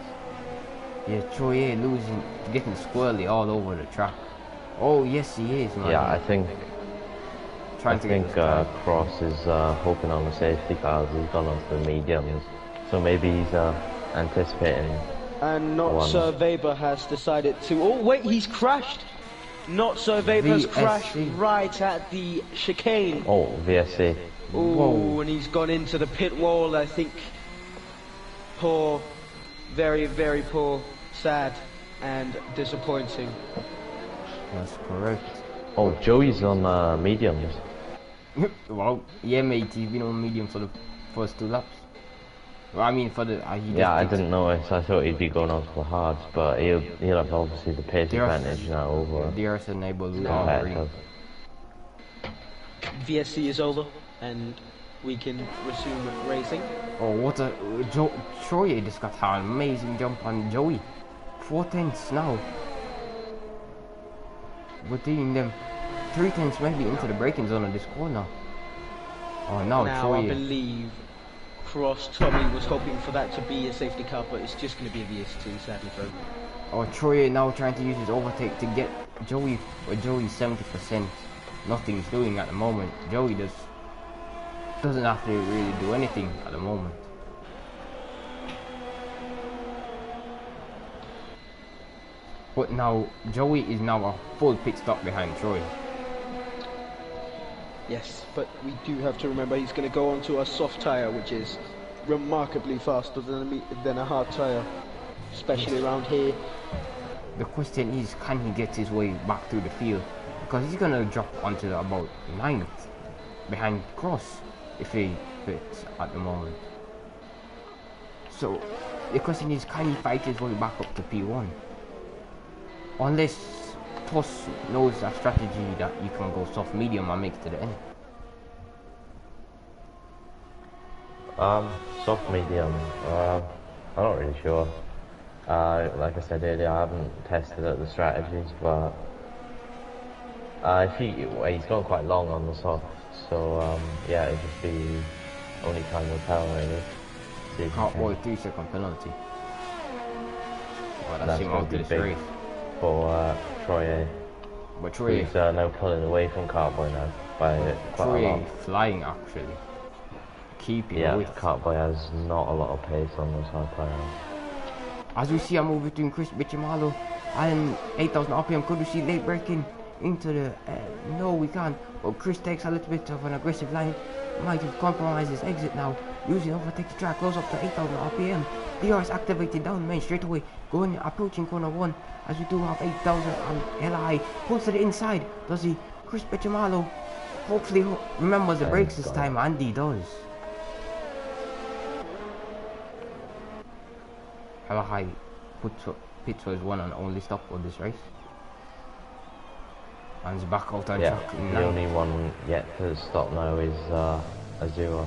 Yeah, Troy losing, getting squirrely all over the track. Oh yes, he is, man. Yeah, I think trying to get this guy. Cross is hoping on the safety cars. He's gone onto the mediums, so maybe he's anticipating. And Not one. Sir Weber has decided to... Oh, wait, he's crashed! Not Sir Weber's VSC. crashed right at the chicane. Oh, VSC. Oh, Whoa. and he's gone into the pit wall, I think. Poor. Very, very poor. Sad. And disappointing. That's correct. Oh, Joey's on mediums. Well, yeah, mate, he's been on medium for the first 2 laps. Well, I mean, for the he just Yeah, I takes- didn't notice. I thought he'd be going on to the hards, but he'll have obviously the pace There's- advantage now over There's a neighbor with No. all competitors. green. VSC is over, and we can resume racing. Oh, what a Troy just got an amazing jump on Joey. 4/10 now. We're taking them 3/10 maybe into the braking zone of this corner. Oh, now Now, Troy. I believe Cross Tommy was hoping for that to be a safety car, but it's just going to be a VS2, sadly for him. Oh, Troy now trying to use his overtake to get Joey. But Joey's 70%. Nothing's doing at the moment. Joey doesn't have to really do anything at the moment. But now Joey is now a full pit stop behind Troy. Yes, but we do have to remember he's going to go onto a soft tyre, which is remarkably faster than a hard tyre, especially around here. The question is, can he get his way back through the field? Because he's gonna drop onto about 9th behind Cross if he fits at the moment. So the question is, can he fight his way back up to P1? Unless Toss knows a strategy that you can go soft medium and make it to the end. Soft medium. I'm not really sure. Like I said earlier, I haven't tested out the strategies, but he's gone quite long on the soft, so yeah, it'll just be only time will tell really. See if he Cartboy can- 3-second penalty. Well, that's That's him gonna out be of this big. race. for Troy, But Troy, who's now pulling away from Cartboy now by quite a lot. Troy flying actually. Keeping Yeah, with. Cartboy has not a lot of pace on those hard tires. As we see a move between Chris Bichimalo and 8,000 RPM, could we see late braking into the... no, we can't. But Chris takes a little bit of an aggressive line. Might have compromised his exit now. Using overtake the track, goes up to 8,000 RPM. DRS activated down main straight away. Going, approaching corner 1. As we do have 8,000 on LI. Pulls to the inside. Does he? Chris Bichimalo hopefully remembers the brakes this time, and he does. Hella high pits was one and only stop of this race. And he's back out on Yeah, track in the ninth. only one yet to stop now is Azura.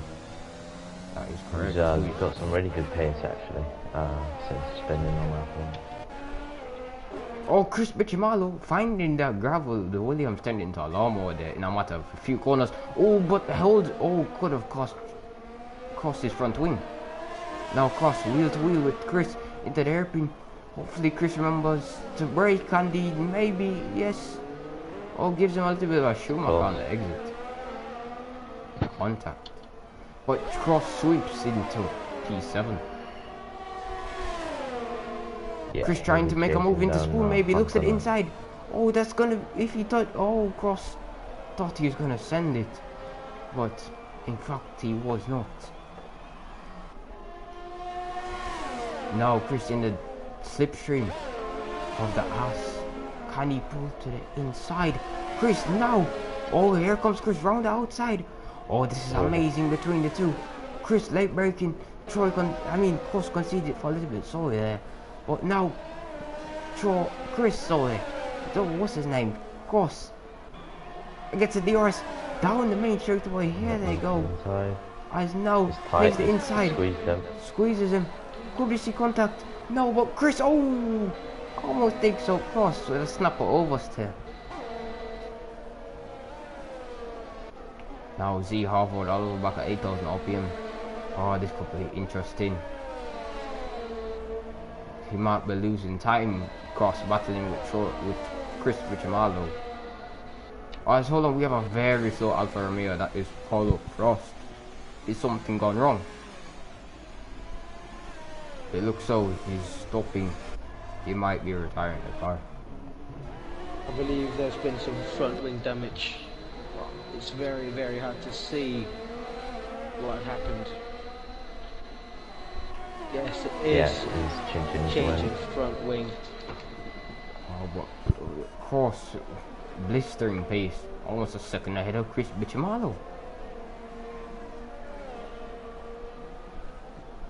That is Who's correct. got some really good pace actually since spinning on that one. Oh, Chris Bichimalo finding that gravel. The Williams turned into a lawnmower there in a matter of a few corners. Oh, but the hold. Oh, could have cost his front wing. Now cross wheel to wheel with Chris into the hairpin. Hopefully Chris remembers to brake, and he maybe, yes. Oh, gives him a little bit of a Schumacher on the exit. Contact. But Cross sweeps into P7. Yeah, Chris trying to make a move into Spoon, maybe looks at the Front inside. Oh, that's gonna, if he thought, oh, Cross thought he was gonna send it, but in fact he was not. Now Chris in the slipstream of the ass. Can he pull to the inside? Chris now. Oh, here comes Chris round the outside. Oh, this is amazing between the two. Chris late braking. Cross conceded for a little bit, sorry there. But now, Chris, sorry. What's his name? Cross. Gets a DRS down the main straightaway. Here they go. As now takes the inside. Squeezes him. Could we see contact? No, but Chris, oh! Almost takes so Cross with a snapper oversteer. Now Z Harvard all over back at 8,000 RPM. Oh, this could be interesting. He might be losing time. Cross battling with Chris Richimaldo. Alright, hold on, we have a very slow Alfa Romeo that is Paulo Frost. Is something gone wrong? It looks so. He's stopping. He might be retiring the car. I believe there's been some front wing damage. It's very, very hard to see what happened. Yes, it is. Yeah, he's changing front wing. Oh, but of course, blistering pace. Almost a second ahead of Chris Bichimalo.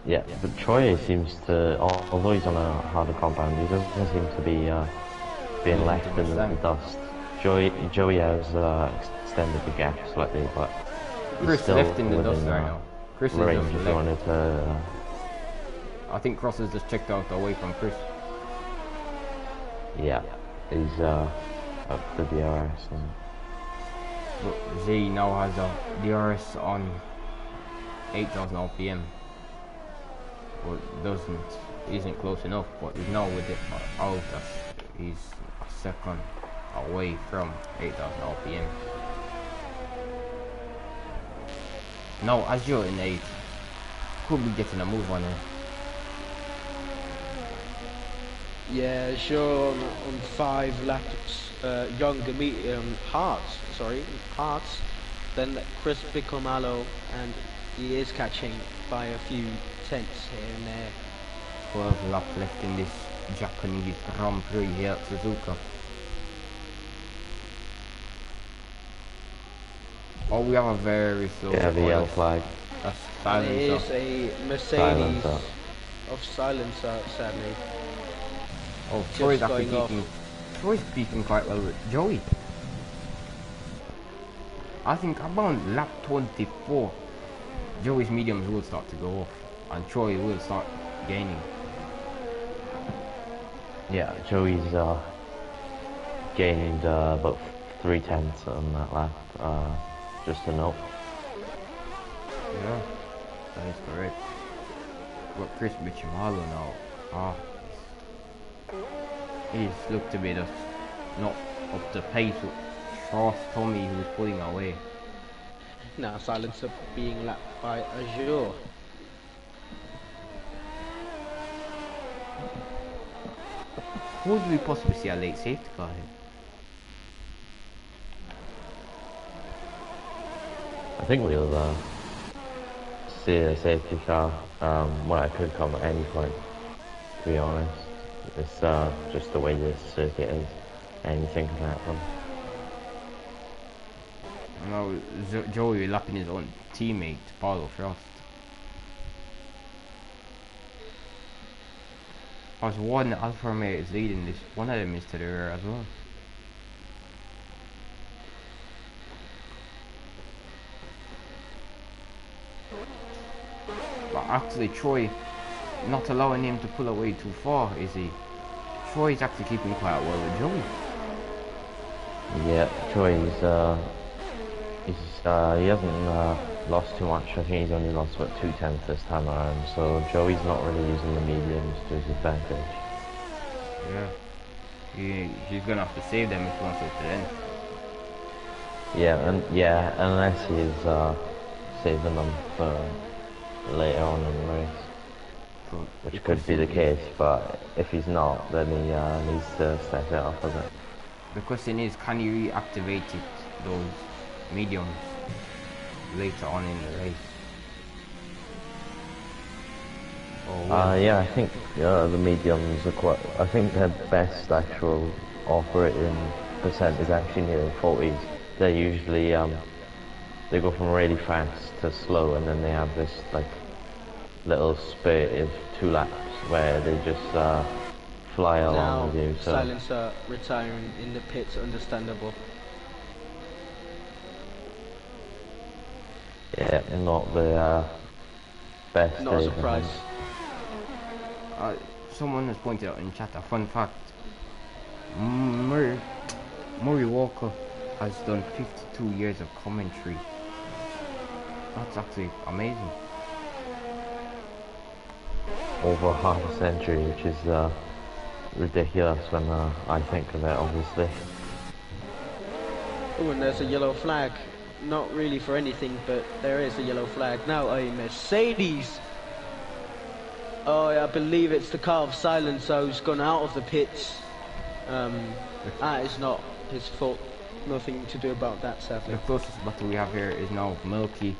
Yeah, but Troy seems to, although he's on a harder compound, he doesn't seem to be being left in the dust. Joey has extended the gap slightly, but Chris still left in the dust right now. Chris is range just if you wanted to. I think Cross has just checked out away from Chris. Yeah, he's up the DRS. But Z now has a DRS on 8,000 RPM. But isn't close enough, but he's now with it out. He's a second away from 8,000 RPM. Now Azure in 8 could be getting a move on her. Yeah, sure. On 5 laps, younger medium Hearts. Then Chris Bicomalo, and he is catching by a few tenths here and there. 12 laps left in this Japanese Grand Prix here at Suzuka. Oh, we have a very slow. Yeah, the yellow flag. That's silencer. It is a Mercedes of silencer, sadly. Oh, Troy's actually speaking quite well with Joey. I think about lap 24, Joey's mediums will start to go off, and Troy will start gaining. Yeah, Joey's gained about 3/10 on that lap. Just a note. Yeah, that is correct. But Chris Bichimalo now, he's looked to be just not up to pace with Frost Tommy, who was pulling away. Now silencer being lapped by Azure. Would we possibly see a late safety car here? I think we'll see a safety car. Well, it could come at any point, to be honest. It's just the way this circuit is. Anything can happen. Now Joey lapping his own teammate, Paulo Frost. As one Alfa Romeo is leading this, one of them is to the rear as well. But actually Troy, not allowing him to pull away too far, is he? Troy's actually keeping quite well with Joey. Yeah, Troy's he hasn't lost too much. I think he's only lost about 2/10 this time around. So Joey's not really using the mediums to his advantage. Yeah, he's gonna have to save them if he wants it to end. Yeah, unless he's saving them for later on in the race. which could be the case, but if he's not, then he needs to step it up a bit. The question is, can he reactivate those mediums later on in the race? Yeah, I think the mediums are quite. I think their best actual operating percent is actually near the 40s. They're usually they go from really fast to slow, and then they have this like little spurt of 2 laps where they just fly along with you. So Silencer retiring in the pits, understandable. yeah, not the best. Not a surprise. Someone has pointed out in chat a fun fact. Murray Walker has done 52 years of commentary. That's actually amazing. Over half a century, which is ridiculous when I think of it, obviously. Oh, and there's a yellow flag. Not really for anything, but there is a yellow flag. Now a Mercedes. Oh, I believe it's the car of Silencer who's gone out of the pits. That is not his fault. Nothing to do about that, sadly. The closest battle we have here is now Milky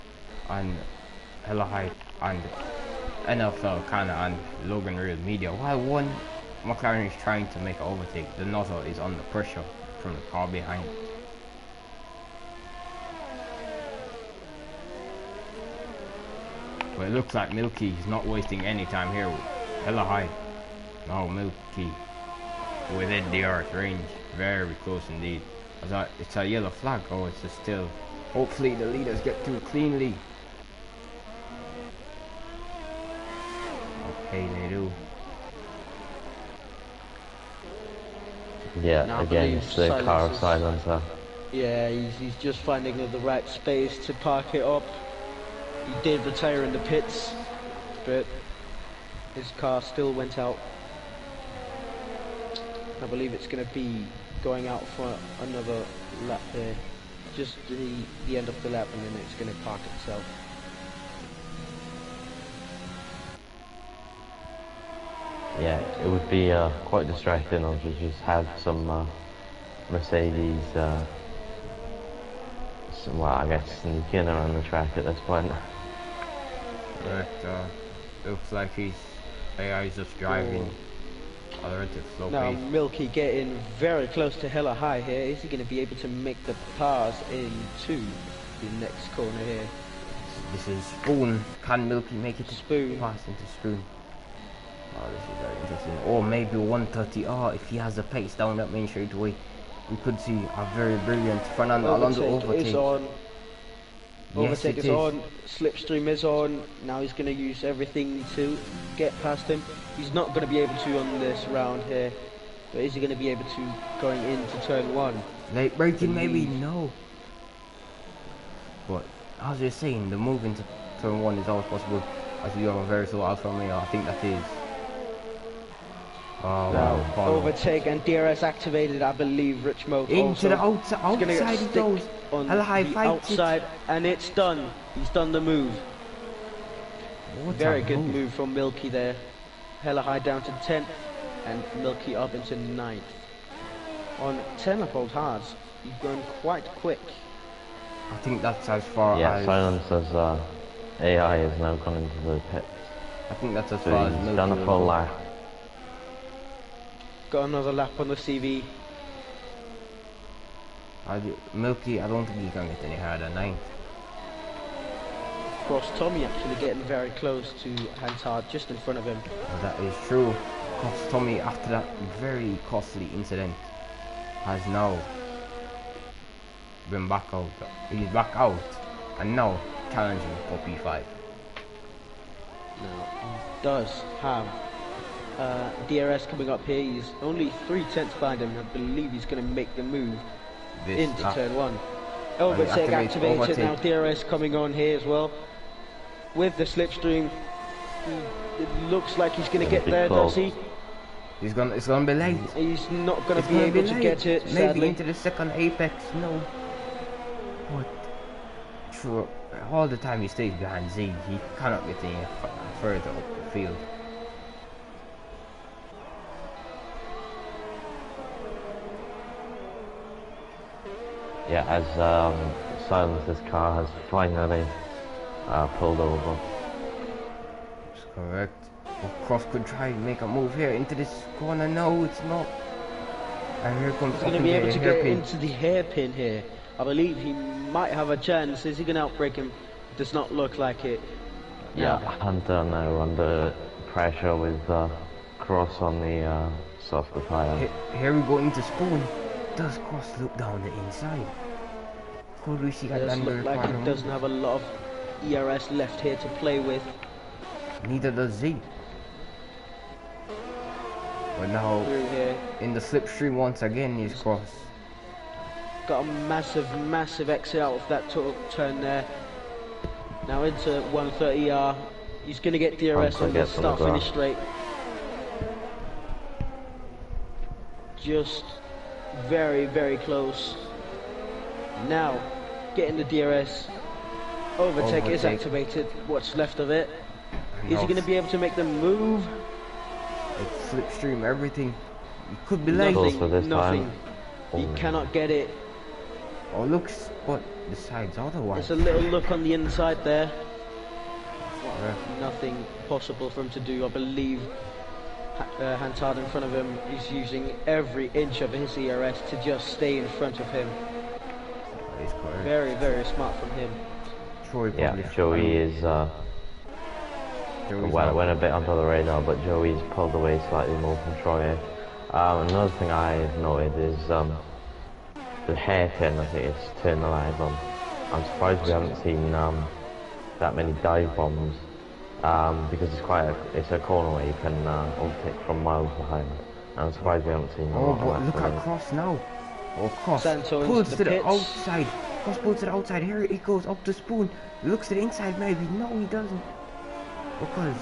and Hella Hype and NFL Kana and Logan Real Media. While one McLaren is trying to make an overtake, the nozzle is under pressure from the car behind. But it looks like Milky is not wasting any time here with Hella Hype. No, Milky within the earth range, very close indeed. It's a yellow flag, or it's a still. Hopefully the leaders get through cleanly. Okay, they do. Yeah, Now again, it's the car of Silencer. Yeah, he's just finding the right space to park it up. He did retire in the pits, but his car still went out. I believe it's going to be going out for another lap here. Just the end of the lap, and then it's going to park itself. Yeah, it would be quite distracting to just have some Mercedes, well, I guess sneaking around the track at this point. But looks like AI is just driving at a relative slow Now pace. Milky getting very close to Hella High here. Is he going to be able to make the pass into the next corner here? This is Spoon. Can Milky make it to Spoon. pass into Spoon? Oh, this is very interesting. Or maybe 130. Oh, if he has the pace down that main straightaway, we could see a very brilliant Fernando Alonso overtake. Is on. Yes, Overtake it is on. Slipstream is on. Now he's going to use everything to get past him. He's not going to be able to on this round here. But is he going to be able to going into turn 1? Late braking, maybe no. But as you're saying, the move into turn 1 is always possible. As we have a very slow Alfa Romeo, I think that is. Oh wow! Overtake and DRS activated, I believe. Rich Mode into the outside he goes. On Hella High the fights outside, and it's done. He's done the move. Very good move from Milky there. Hella High down to 10th, and Milky up into 9th. On 10 lap-old hards, he's going quite quick. I think that's as far as... Yeah, Silencer's AI has now gone into the pits. I think that's as So far as he's Milky done a full lap. Got another lap on the CV. Milky, I don't think he can get any higher than 9th. Cross Tommy actually getting very close to Hansard, just in front of him. Well, that is true. Because Tommy, after that very costly incident, has now been back out. He's back out and now challenging for P5. Now he does have DRS coming up here. He's only 3/10 behind him. I believe he's going to make the move into turn 1. Overtake activated. Now DRS coming on here as well with the slipstream. It looks like he's going to get there, does he? It's gonna be late. He's not going to be able to get it, maybe sadly. into the second apex. No. What? True. All the time he stays behind Z, he cannot get any further up the field. Yeah, as Silence's car has finally pulled over. That's correct. Well, Cross could try and make a move here into this corner. No, it's not. And here comes He's going to be able to get into the hairpin here. I believe he might have a chance. Is he going to outbrake him? Does not look like it. Yeah, Hunter now under pressure with Cross on the softer tyre. Here we go into Spoon. Does Cross look down the inside? Could we see that It does look like he doesn't have a lot of ERS left here to play with. Neither does Z. But now, in the slipstream once again is Cross. Got a massive exit out of that turn there. Now into 130R. He's going to get DRS on the start-finish straight. Just very close. Now, getting the DRS. Overtake is activated. What's left of it? Is he going to be able to make the move? It's slipstream everything. He could be late. Nothing. He cannot get it. Oh, looks, but decides otherwise. There's a little look on the inside there. Nothing possible for him to do. I believe Hantard in front of him is using every inch of his ERS to just stay in front of him. Very smart from him. Joey is went a bit under the radar, but Joey's pulled away slightly more from Troy. Another thing I noted is the hairpin. I think it's turned the light on. I'm surprised we haven't seen that many dive bombs because it's a corner where you can overtake from miles behind. I'm surprised we haven't seen. Oh, but look at Cross now. Oh, Cross pulls to the outside. Cross pulls to the outside. Here he goes up the Spoon. Looks to the inside maybe. No, he doesn't. Because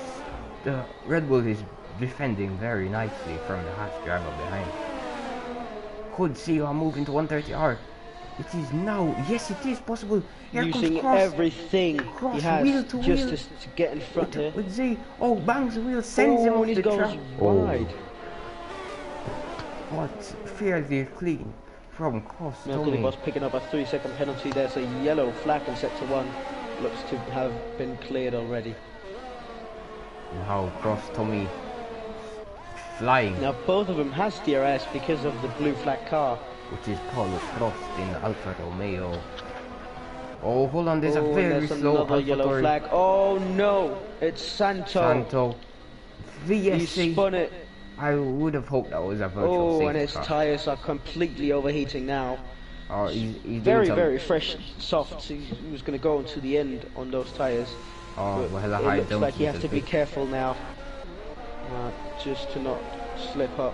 the Red Bull is defending very nicely from the Haas driver behind. Could see I'm moving to 130R. It is now. Yes, it is possible. Here using comes Cross. Everything Cross, he has wheel to just wheel. to get in front here. With Z. Oh, bangs the wheel, sends him off the track. Wide. But fairly clean from Cross. Melton was picking up a 3-second penalty. There's a yellow flag in sector 1. Looks to have been cleared already. Now Cross, Tommy flying. Now both of them has DRS because of the blue flag car, which is Paulo Prost in the Alfa Romeo. Oh, hold on, there's a very slow another yellow flag. Oh no, it's Santo. VSC. He spun it. I would have hoped that was a virtual safety and his car. tyres are completely overheating now. Oh, he's very fresh, soft. He was going to go into the end on those tyres. Oh, well, it looks like you have to be careful now, just to not slip up.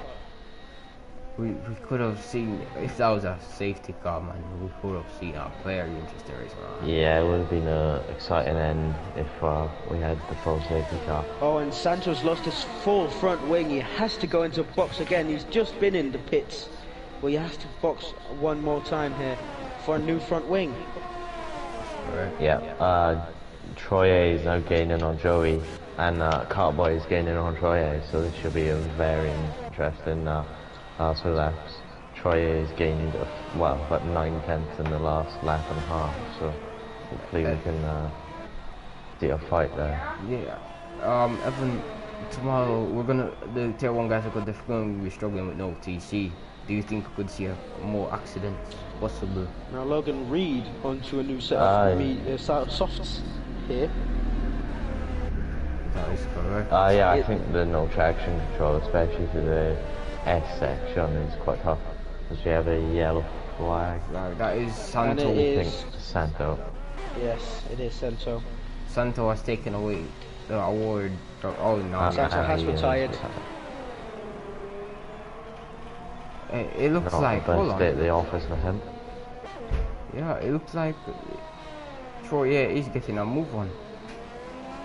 We could have seen, if that was a safety car, man, we could have seen a very interesting race. Yeah, it would have been an exciting end if we had the full safety car. Oh, and Santos lost his full front wing. He has to go into box again. He's just been in the pits. Well, he has to box one more time here for a new front wing. Right. Yeah, Troye is now gaining on Joey, and Cartboy is gaining on Troye, so this should be a very interesting last few laps. Troye has gained, about 9/10 in the last lap and a half, so hopefully we can see a fight there. Yeah, Evan, tomorrow the tier 1 guys are going to be struggling with no TC. Do you think we could see more accidents possible? Now Logan Reed onto a new set of softs here. That is correct. Yeah, I think the no traction control, especially to the S section, is quite tough because we have a yellow flag. Right, that is Santo. And it is Santo. Yes, it is Santo. Santo has taken away the award. Oh no, Santo has retired. It looks like. Hold on. The office for him. Yeah, it looks like Troy is getting a move on,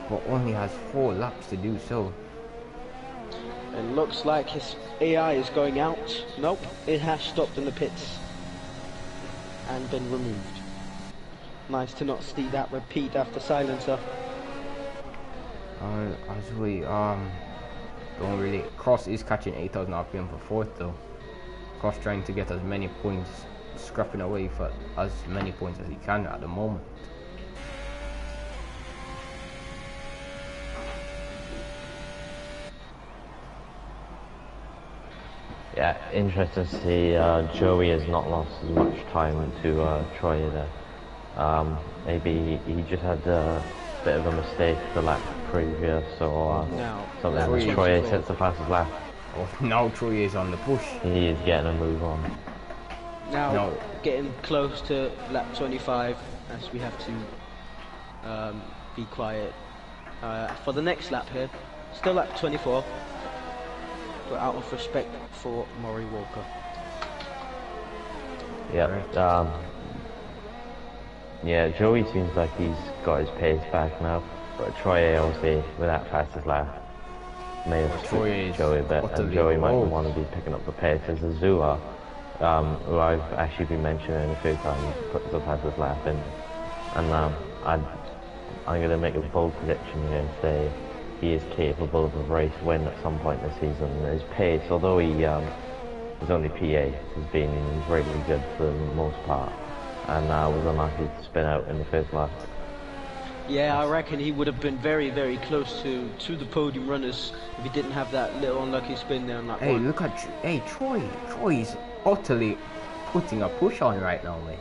but only has 4 laps to do so. It looks like his AI is going out. Nope, it has stopped in the pits and been removed. Nice to not see that repeat after silencer. As we don't really. Cross is catching 8,000 RPM for 4th though. Cross trying to get as many points scrapping away for as many points as he can at the moment. Yeah, interesting to see Joey has not lost as much time to Troy there. Maybe he just had a bit of a mistake the lap previous, or something. Troy sets the fastest lap. Oh, now Troy is on the push. He is getting a move on. Now getting close to lap 25, as we have to be quiet for the next lap here. Still lap 24, but out of respect for Maury Walker. Yeah. Yeah, Joey seems like he's got his pace back now, but Troy obviously with that fastest lap may have switched Joey a bit, and Joey might want to be picking up the pace as Azua, who I've actually been mentioning a few times, puts the fastest lap in, and I'm going to make a bold prediction here and say he is capable of a race win at some point this season. His pace, although he was only P8, has been really good for the most part, and was unlucky to spin out in the fifth lap. Yeah, I reckon he would have been very, very close to the podium runners if he didn't have that little unlucky spin there on that one. Hey, look at Troy. Troy's utterly putting a push on right now, mate.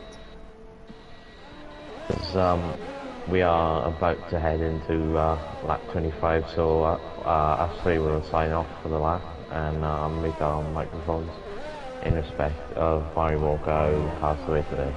We are about to head into lap 25, so us three will sign off for the lap and make our microphones in respect of Maury Walker, who passed away today.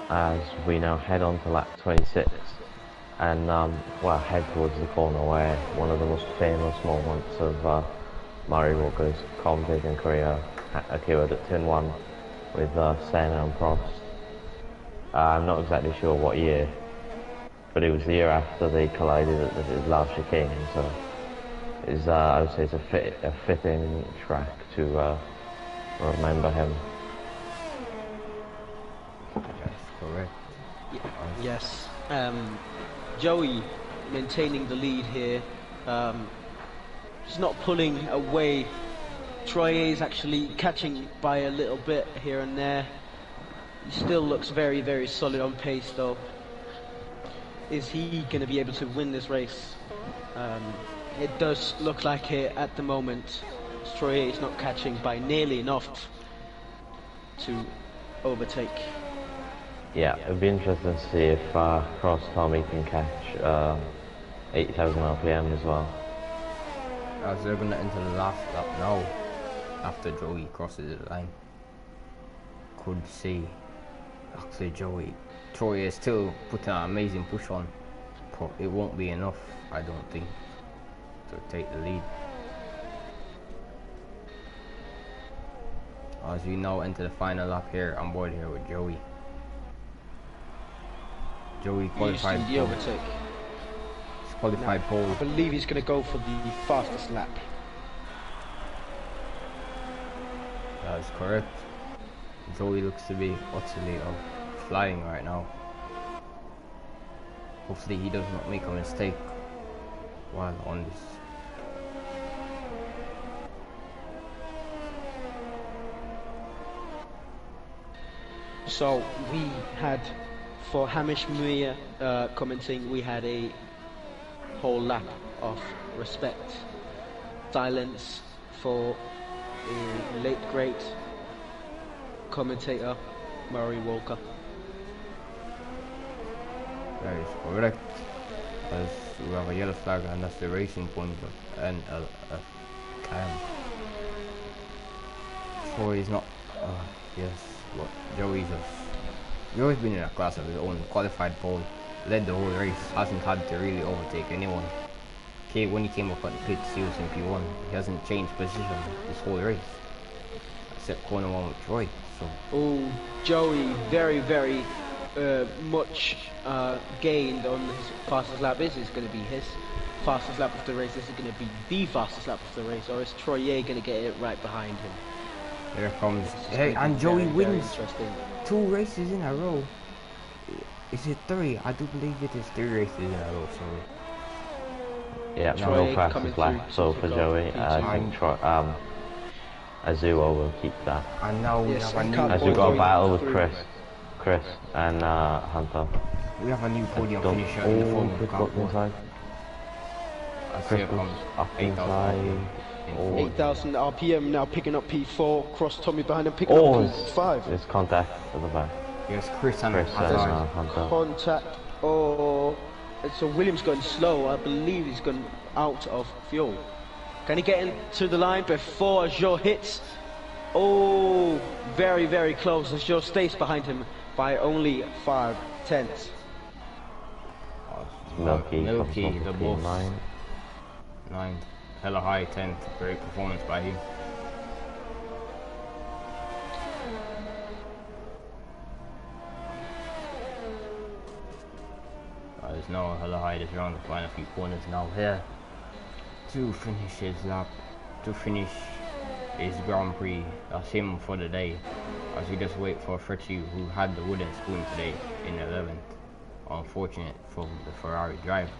As we now head on to lap 26 and well, head towards the corner where one of the most famous moments of Maury Walker's commentating career occurred at Turn 1 with Senna and Prost. I'm not exactly sure what year, but it was the year after they collided at his last chicane, so it's, I would say it's a fitting track to remember him. Correct. Yes. Joey maintaining the lead here. He's not pulling away. Troy is actually catching by a little bit here and there. He still looks very, very solid on pace though. Is he going to be able to win this race? It does look like it at the moment. Troy is not catching by nearly enough to overtake. Yeah, it'd be interesting to see if Cross Tommy can catch 8,000 RPM as well. As they're going to enter the last lap now, after Joey crosses the line. Could see, actually Troy is still putting an amazing push on, but it won't be enough, I don't think, to take the lead. As we now enter the final lap here, I'm board here with Joey. Joey qualified the overtake. He's qualified pole. I believe he's going to go for the fastest lap. That is correct. Joey looks to be utterly flying right now. Hopefully he does not make a mistake while on this. So we had, for Hamish Muir commenting, we had a whole lap of respect, silence for the late great commentator Murray Walker. That is correct. As we have a yellow flag and that's the racing point of NLF. Troy is not. Yes, what Joey's been in a class of his own. Qualified pole, led the whole race. Hasn't had to really overtake anyone. Okay, when he came up at the pits, he was in P1. He hasn't changed position this whole race, except corner one with Troy. So. Oh, Joey, very, very much gained on his fastest lap. This is going to be his fastest lap of the race. This is going to be the fastest lap of the race, or is Troyer going to get it right behind him? Here comes. Hey, and Joey wins 2 races in a row. Is it 3? I do believe it is 3 races in a row. Sorry. Yeah, no fastest lap. So for Joey, I think Azuo will keep that. And now we have a new. Azuo got a battle with Chris and Hunter. We have a new podium finisher in the form of Cardboard. Chris comes up inside. 8,000 RPM now picking up P4, cross Tommy behind him, picking up P5. It's contact at the back. Yes, Chris and Hunter. Contact, so Williams going slow. I believe he's gone out of fuel. Can he get into the line before Azure hits? Oh, very, very close. Azure stays behind him by only 5/10. Milky, the boss. 9th. Hella high 10th. Great performance by him. There's no hella high this round. The final few corners now here to finish his lap, to finish his Grand Prix. That's him for the day. As we just wait for Fritchie, who had the wooden spoon today in 11th. Unfortunate for the Ferrari driver.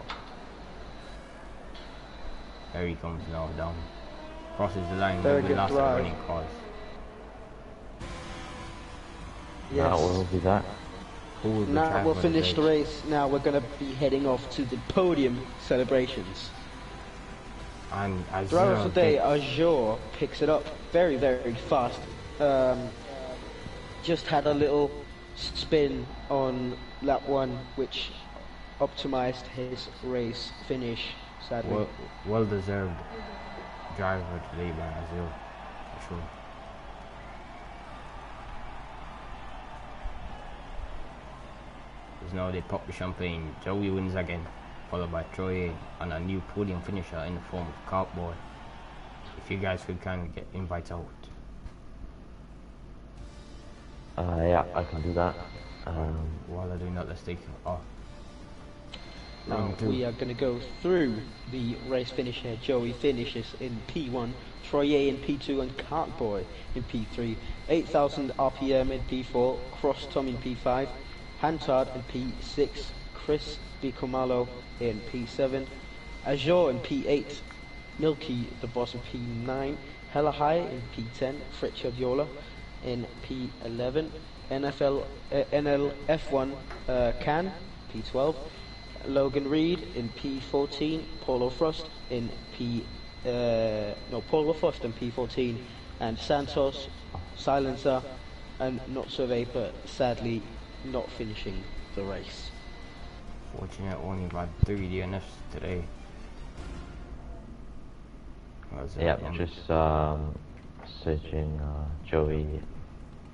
There he comes now down. Crosses the line with the last running cars. Yes. Now we'll be that. Now we'll finish the race. Now we're going to be heading off to the podium celebrations. And driver of the day, Azure, picks it up very, very fast. Just had a little spin on lap 1, which optimized his race finish. Sadly. Well deserved driver today by Azure, for sure. Because now they pop the champagne. Joey wins again, followed by Troy and a new podium finisher in the form of Cartboy. If you guys could kind of get invites out. Yeah, I can do that. While I do that, let's take off. Now we are going to go through the race finish here. Joey finishes in P1, Troyer in P2 and Cartboy in P3, 8,000 RPM in P4, Cross Tom in P5, Hantard in P6, Chris Bicomalo in P7, Azure in P8, Milky the boss in P9, Hella High in P10, Fritz Odiola in P11, NLF1 Can P12, Logan Reed in P14, Paulo Frost in Paulo Frost in P14, and Santos, Silencer, and Not So Vapor, sadly not finishing the race. Fortunate only about 3 DNFs today. Yeah, just searching Joey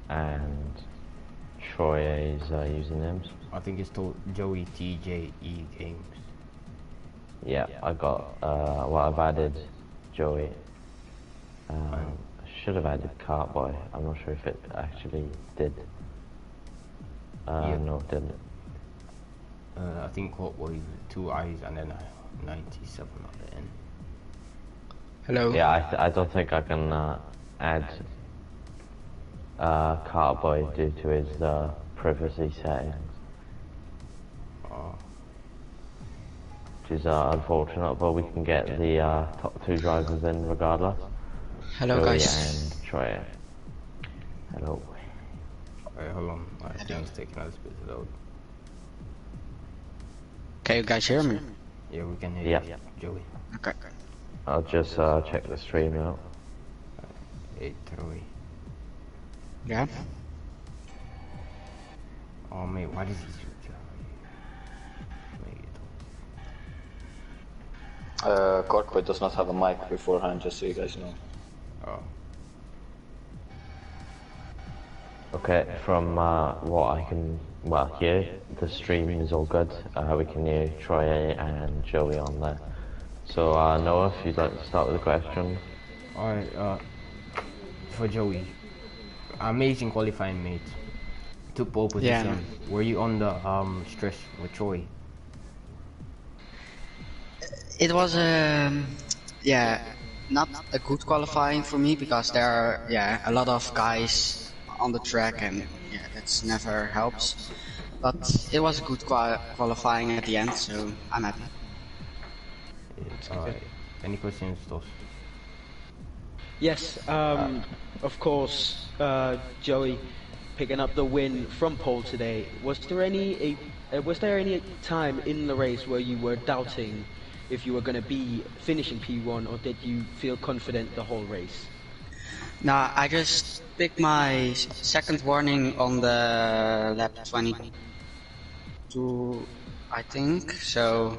and Troy's usernames. I think it's told Joey TJE Games. Yeah, I got, well, I've added Joey. I should have added Cartboy. I'm not sure if it actually did. Yeah. No, it didn't. I think Cartboy 2 eyes and then 97 at the end. Hello. Yeah, I don't think I can add Carboy due to his privacy settings. Oh, Which is unfortunate, but we can get the top 2 drivers in regardless. Hello Joey guys. and Troy. Hello. wait, hold on. I think it's taking us a bit load. Can you guys hear me? Yeah, we can hear Yeah. you, Joey. Okay. I'll just check the stream out. Hey, Troy. Yeah. Oh, mate, why does he shoot you? Mate. Corkboy does not have a mic beforehand, just so you guys know. Oh. Okay, from what I can hear, the stream is all good. We can hear Troy and Joey on there. So Noah, if you'd like to start with the question. Alright, for Joey. Amazing qualifying, mate. Took pole position. Yeah. Were you on the stress with Troy? It was yeah, not a good qualifying for me because there are a lot of guys on the track and yeah, that's never helps. But it was a good qualifying at the end, so I'm happy. Alright. Any questions, Tos? Yes, of course, Joey picking up the win from pole today. Was there any time in the race where you were doubting if you were going to be finishing P1, or did you feel confident the whole race? Nah, I just picked my second warning on the lap 22, I think. So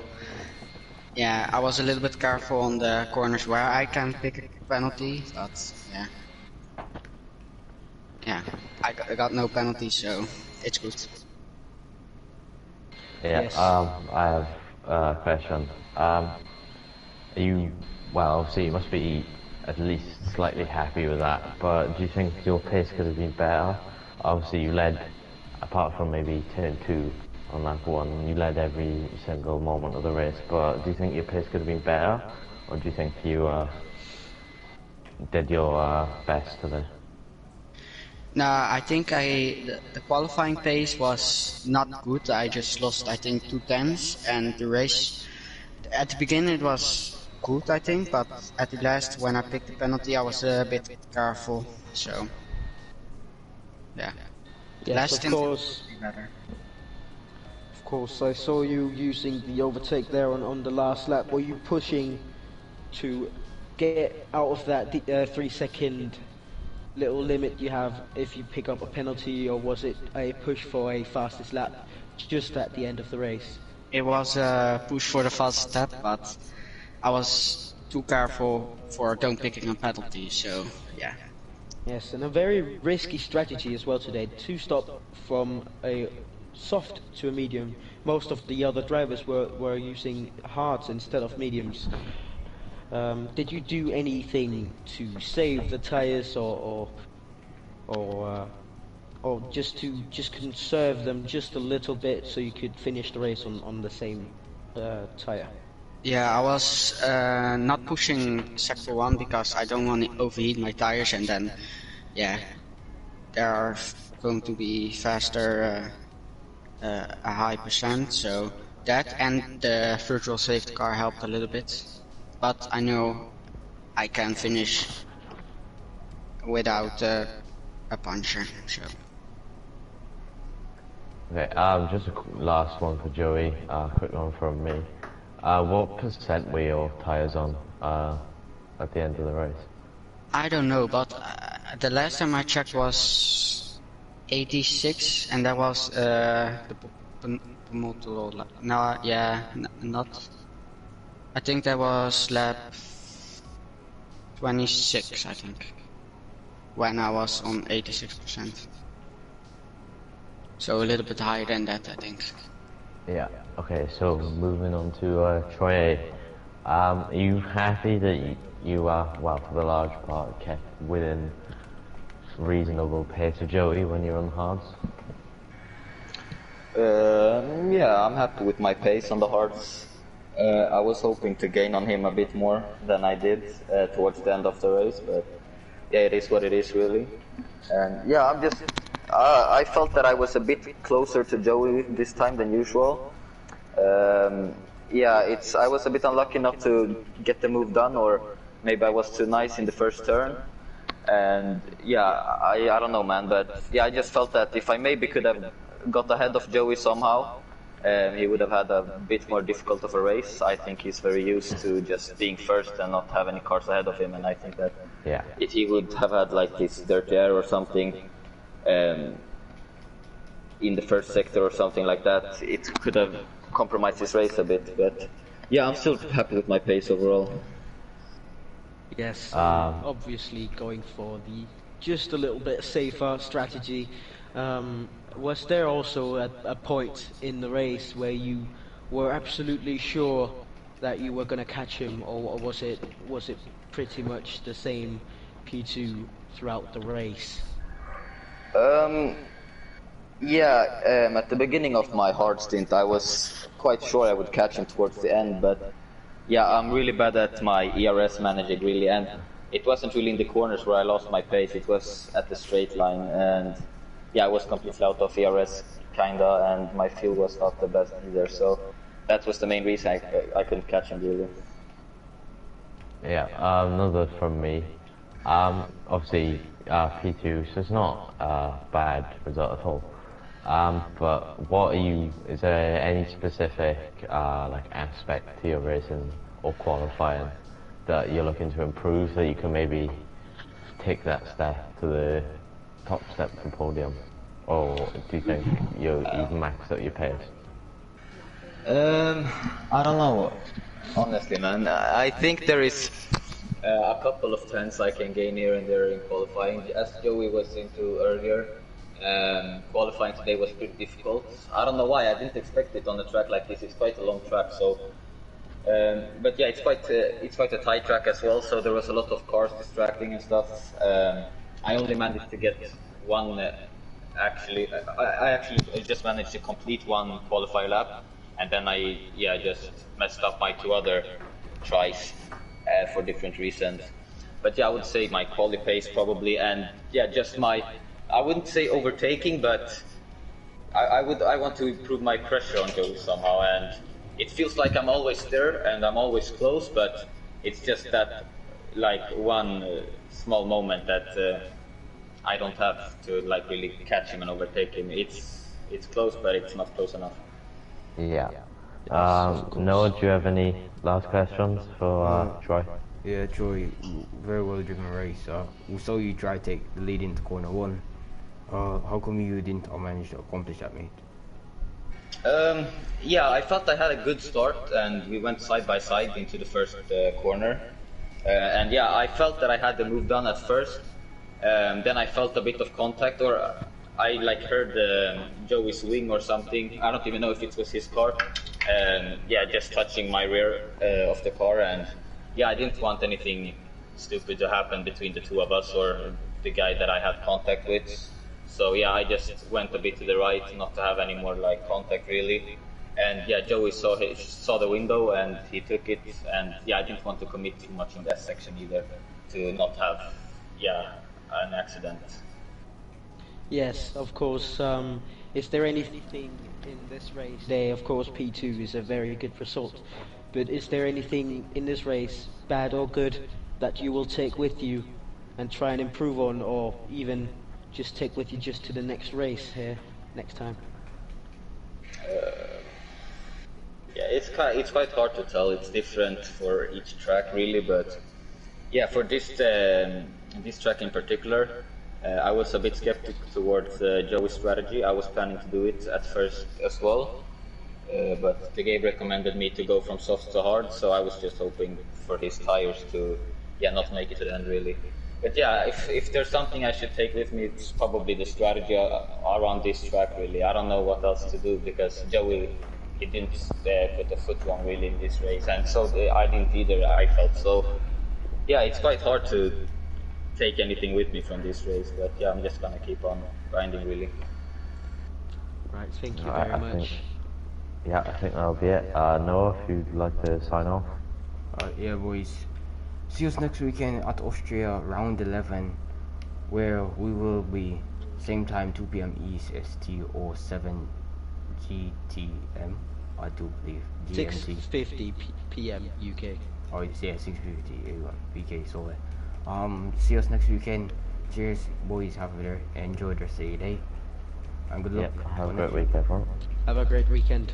yeah, I was a little bit careful on the corners where I can pick a penalty, but yeah, I got no penalty, so it's good. Yeah, Yes. I have a question. Obviously you must be at least slightly happy with that, but do you think your pace could have been better? Obviously you led, apart from maybe turn 2 on lap 1, you led every single moment of the race, but do you think your pace could have been better? Or do you think you did your best today? Nah, I think the qualifying pace was not good. I just lost, I think, 2 tenths, and the race at the beginning it was good, I think, but at the last, when I picked the penalty, I was a bit careful. So yeah, Yes, last of stint course. would be better. Of course, I saw you using the overtake there on the last lap. Were you pushing to get out of that 3-second little limit you have if you pick up a penalty, or was it a push for a fastest lap just at the end of the race? It was a push for the fast step, but I was too careful for don't picking a penalty. So yeah. Yes, and a very risky strategy as well today, to stop from a soft to a medium. Most of the other drivers were using hards instead of mediums. Did you do anything to save the tires, or just to conserve them just a little bit so you could finish the race on the same tire? Yeah, I was not pushing sector 1 because I don't want to overheat my tires, and then yeah, there are going to be faster a high percent, so that and the virtual safety car helped a little bit, but I know I can finish without a puncture, so. Okay, just a last one for Joey, quick one from me. What percent were your tyres on at the end of the race? I don't know, but the last time I checked was 86, and that was the multiple lap. No, yeah, not. I think that was lap 26, I think, when I was on 86%. So a little bit higher than that, I think. Yeah, okay, so moving on to Troy. Are you happy that you well, for the large part, kept within reasonable pace of Joey when you're on the hards? Yeah, I'm happy with my pace on the hards. I was hoping to gain on him a bit more than I did towards the end of the race, but yeah, it is what it is, really. And yeah, I'm just. I felt that I was a bit closer to Joey this time than usual. Yeah, I was a bit unlucky not to get the move done, or maybe I was too nice in the first turn. And yeah, I don't know, man, but yeah, I just felt that if I maybe could have got ahead of Joey somehow, he would have had a bit more difficult of a race. I think he's very used to just being first and not have any cars ahead of him, and I think that if he would have had like this dirty air or something in the first sector or something like that, it could have compromised his race a bit. But yeah, I'm still happy with my pace overall. Yes, obviously going for the just a little bit safer strategy. Was there also a point in the race where you were absolutely sure that you were going to catch him, or was it pretty much the same P2 throughout the race? Yeah, at the beginning of my hard stint, I was quite sure I would catch him towards the end, but yeah, I'm really bad at my ERS managing, really, and it wasn't really in the corners where I lost my pace, it was at the straight line, and yeah, I was completely out of ERS, kinda, and my feel was not the best either, so that was the main reason I couldn't catch him, really. Yeah, another from me. Obviously, P2, so it's not a bad result at all. But what is there any specific like aspect to your racing or qualifying that you're looking to improve, that you can maybe take that step to the top step of the podium? Or do you think you've maxed out your pace? I don't know, honestly, man. I think there is a couple of trends I can gain here and there in qualifying. As Joey was into earlier, qualifying today was pretty difficult. I don't know why, I didn't expect it on a track like this. It's quite a long track, so but yeah, it's quite a tight track as well, so there was a lot of cars distracting and stuff. I only managed to get one I actually just managed to complete one qualifier lap, and then I just messed up my two other tries for different reasons. But yeah, I would say my quali pace probably, and yeah, just I wouldn't say overtaking, but I want to improve my pressure on Joe somehow, and it feels like I'm always there and I'm always close, but it's just that like one small moment that I don't have to like really catch him and overtake him. It's close, but it's not close enough. Yeah. Noah, do you have any last questions for Troy? Yeah, Troy, very well driven race. We saw you try to take the lead into corner one. How come you didn't manage to accomplish that, mate? Yeah, I felt I had a good start, and we went side by side into the first corner. And yeah, I felt that I had the move done at first. Then I felt a bit of contact, or I like heard Joey's wing or something. I don't even know if it was his car. Yeah, just touching my rear of the car, and yeah, I didn't want anything stupid to happen between the two of us or the guy that I had contact with. So yeah, I just went a bit to the right, not to have any more like contact really. And yeah, Joey saw the window and he took it. And yeah, I didn't want to commit too much in that section either, to not have an accident. Yes, of course. Is there anything in this race today? Of course, P2 is a very good result. But is there anything in this race, bad or good, that you will take with you and try and improve on, or even just take with you just to the next race here next time? Yeah, it's quite hard to tell. It's different for each track really, but yeah, for this track in particular, I was a bit skeptical towards Joey's strategy. I was planning to do it at first as well, but the game recommended me to go from soft to hard, so I was just hoping for his tires to not make it to the end really. But yeah, if there's something I should take with me, it's probably the strategy around this track really. I don't know what else to do, because Joey, he didn't put a foot wrong really in this race, and so I didn't either, I felt. So yeah, it's quite hard to take anything with me from this race, but yeah, I'm just gonna keep on grinding really. Right, thank you very much. I think that'll be it. Noah, if you'd like to sign off. Yeah, boys. See us next weekend at Austria round 11, where we will be same time 2 p.m. East ST or 7 GTM. I do believe GMT. 6:50 p.m. UK. Oh yeah, 6:50 BK. So see us next weekend. Cheers, boys. Have a enjoy the rest of your day, and good luck. Yep, have a great week, everyone. Have a great weekend.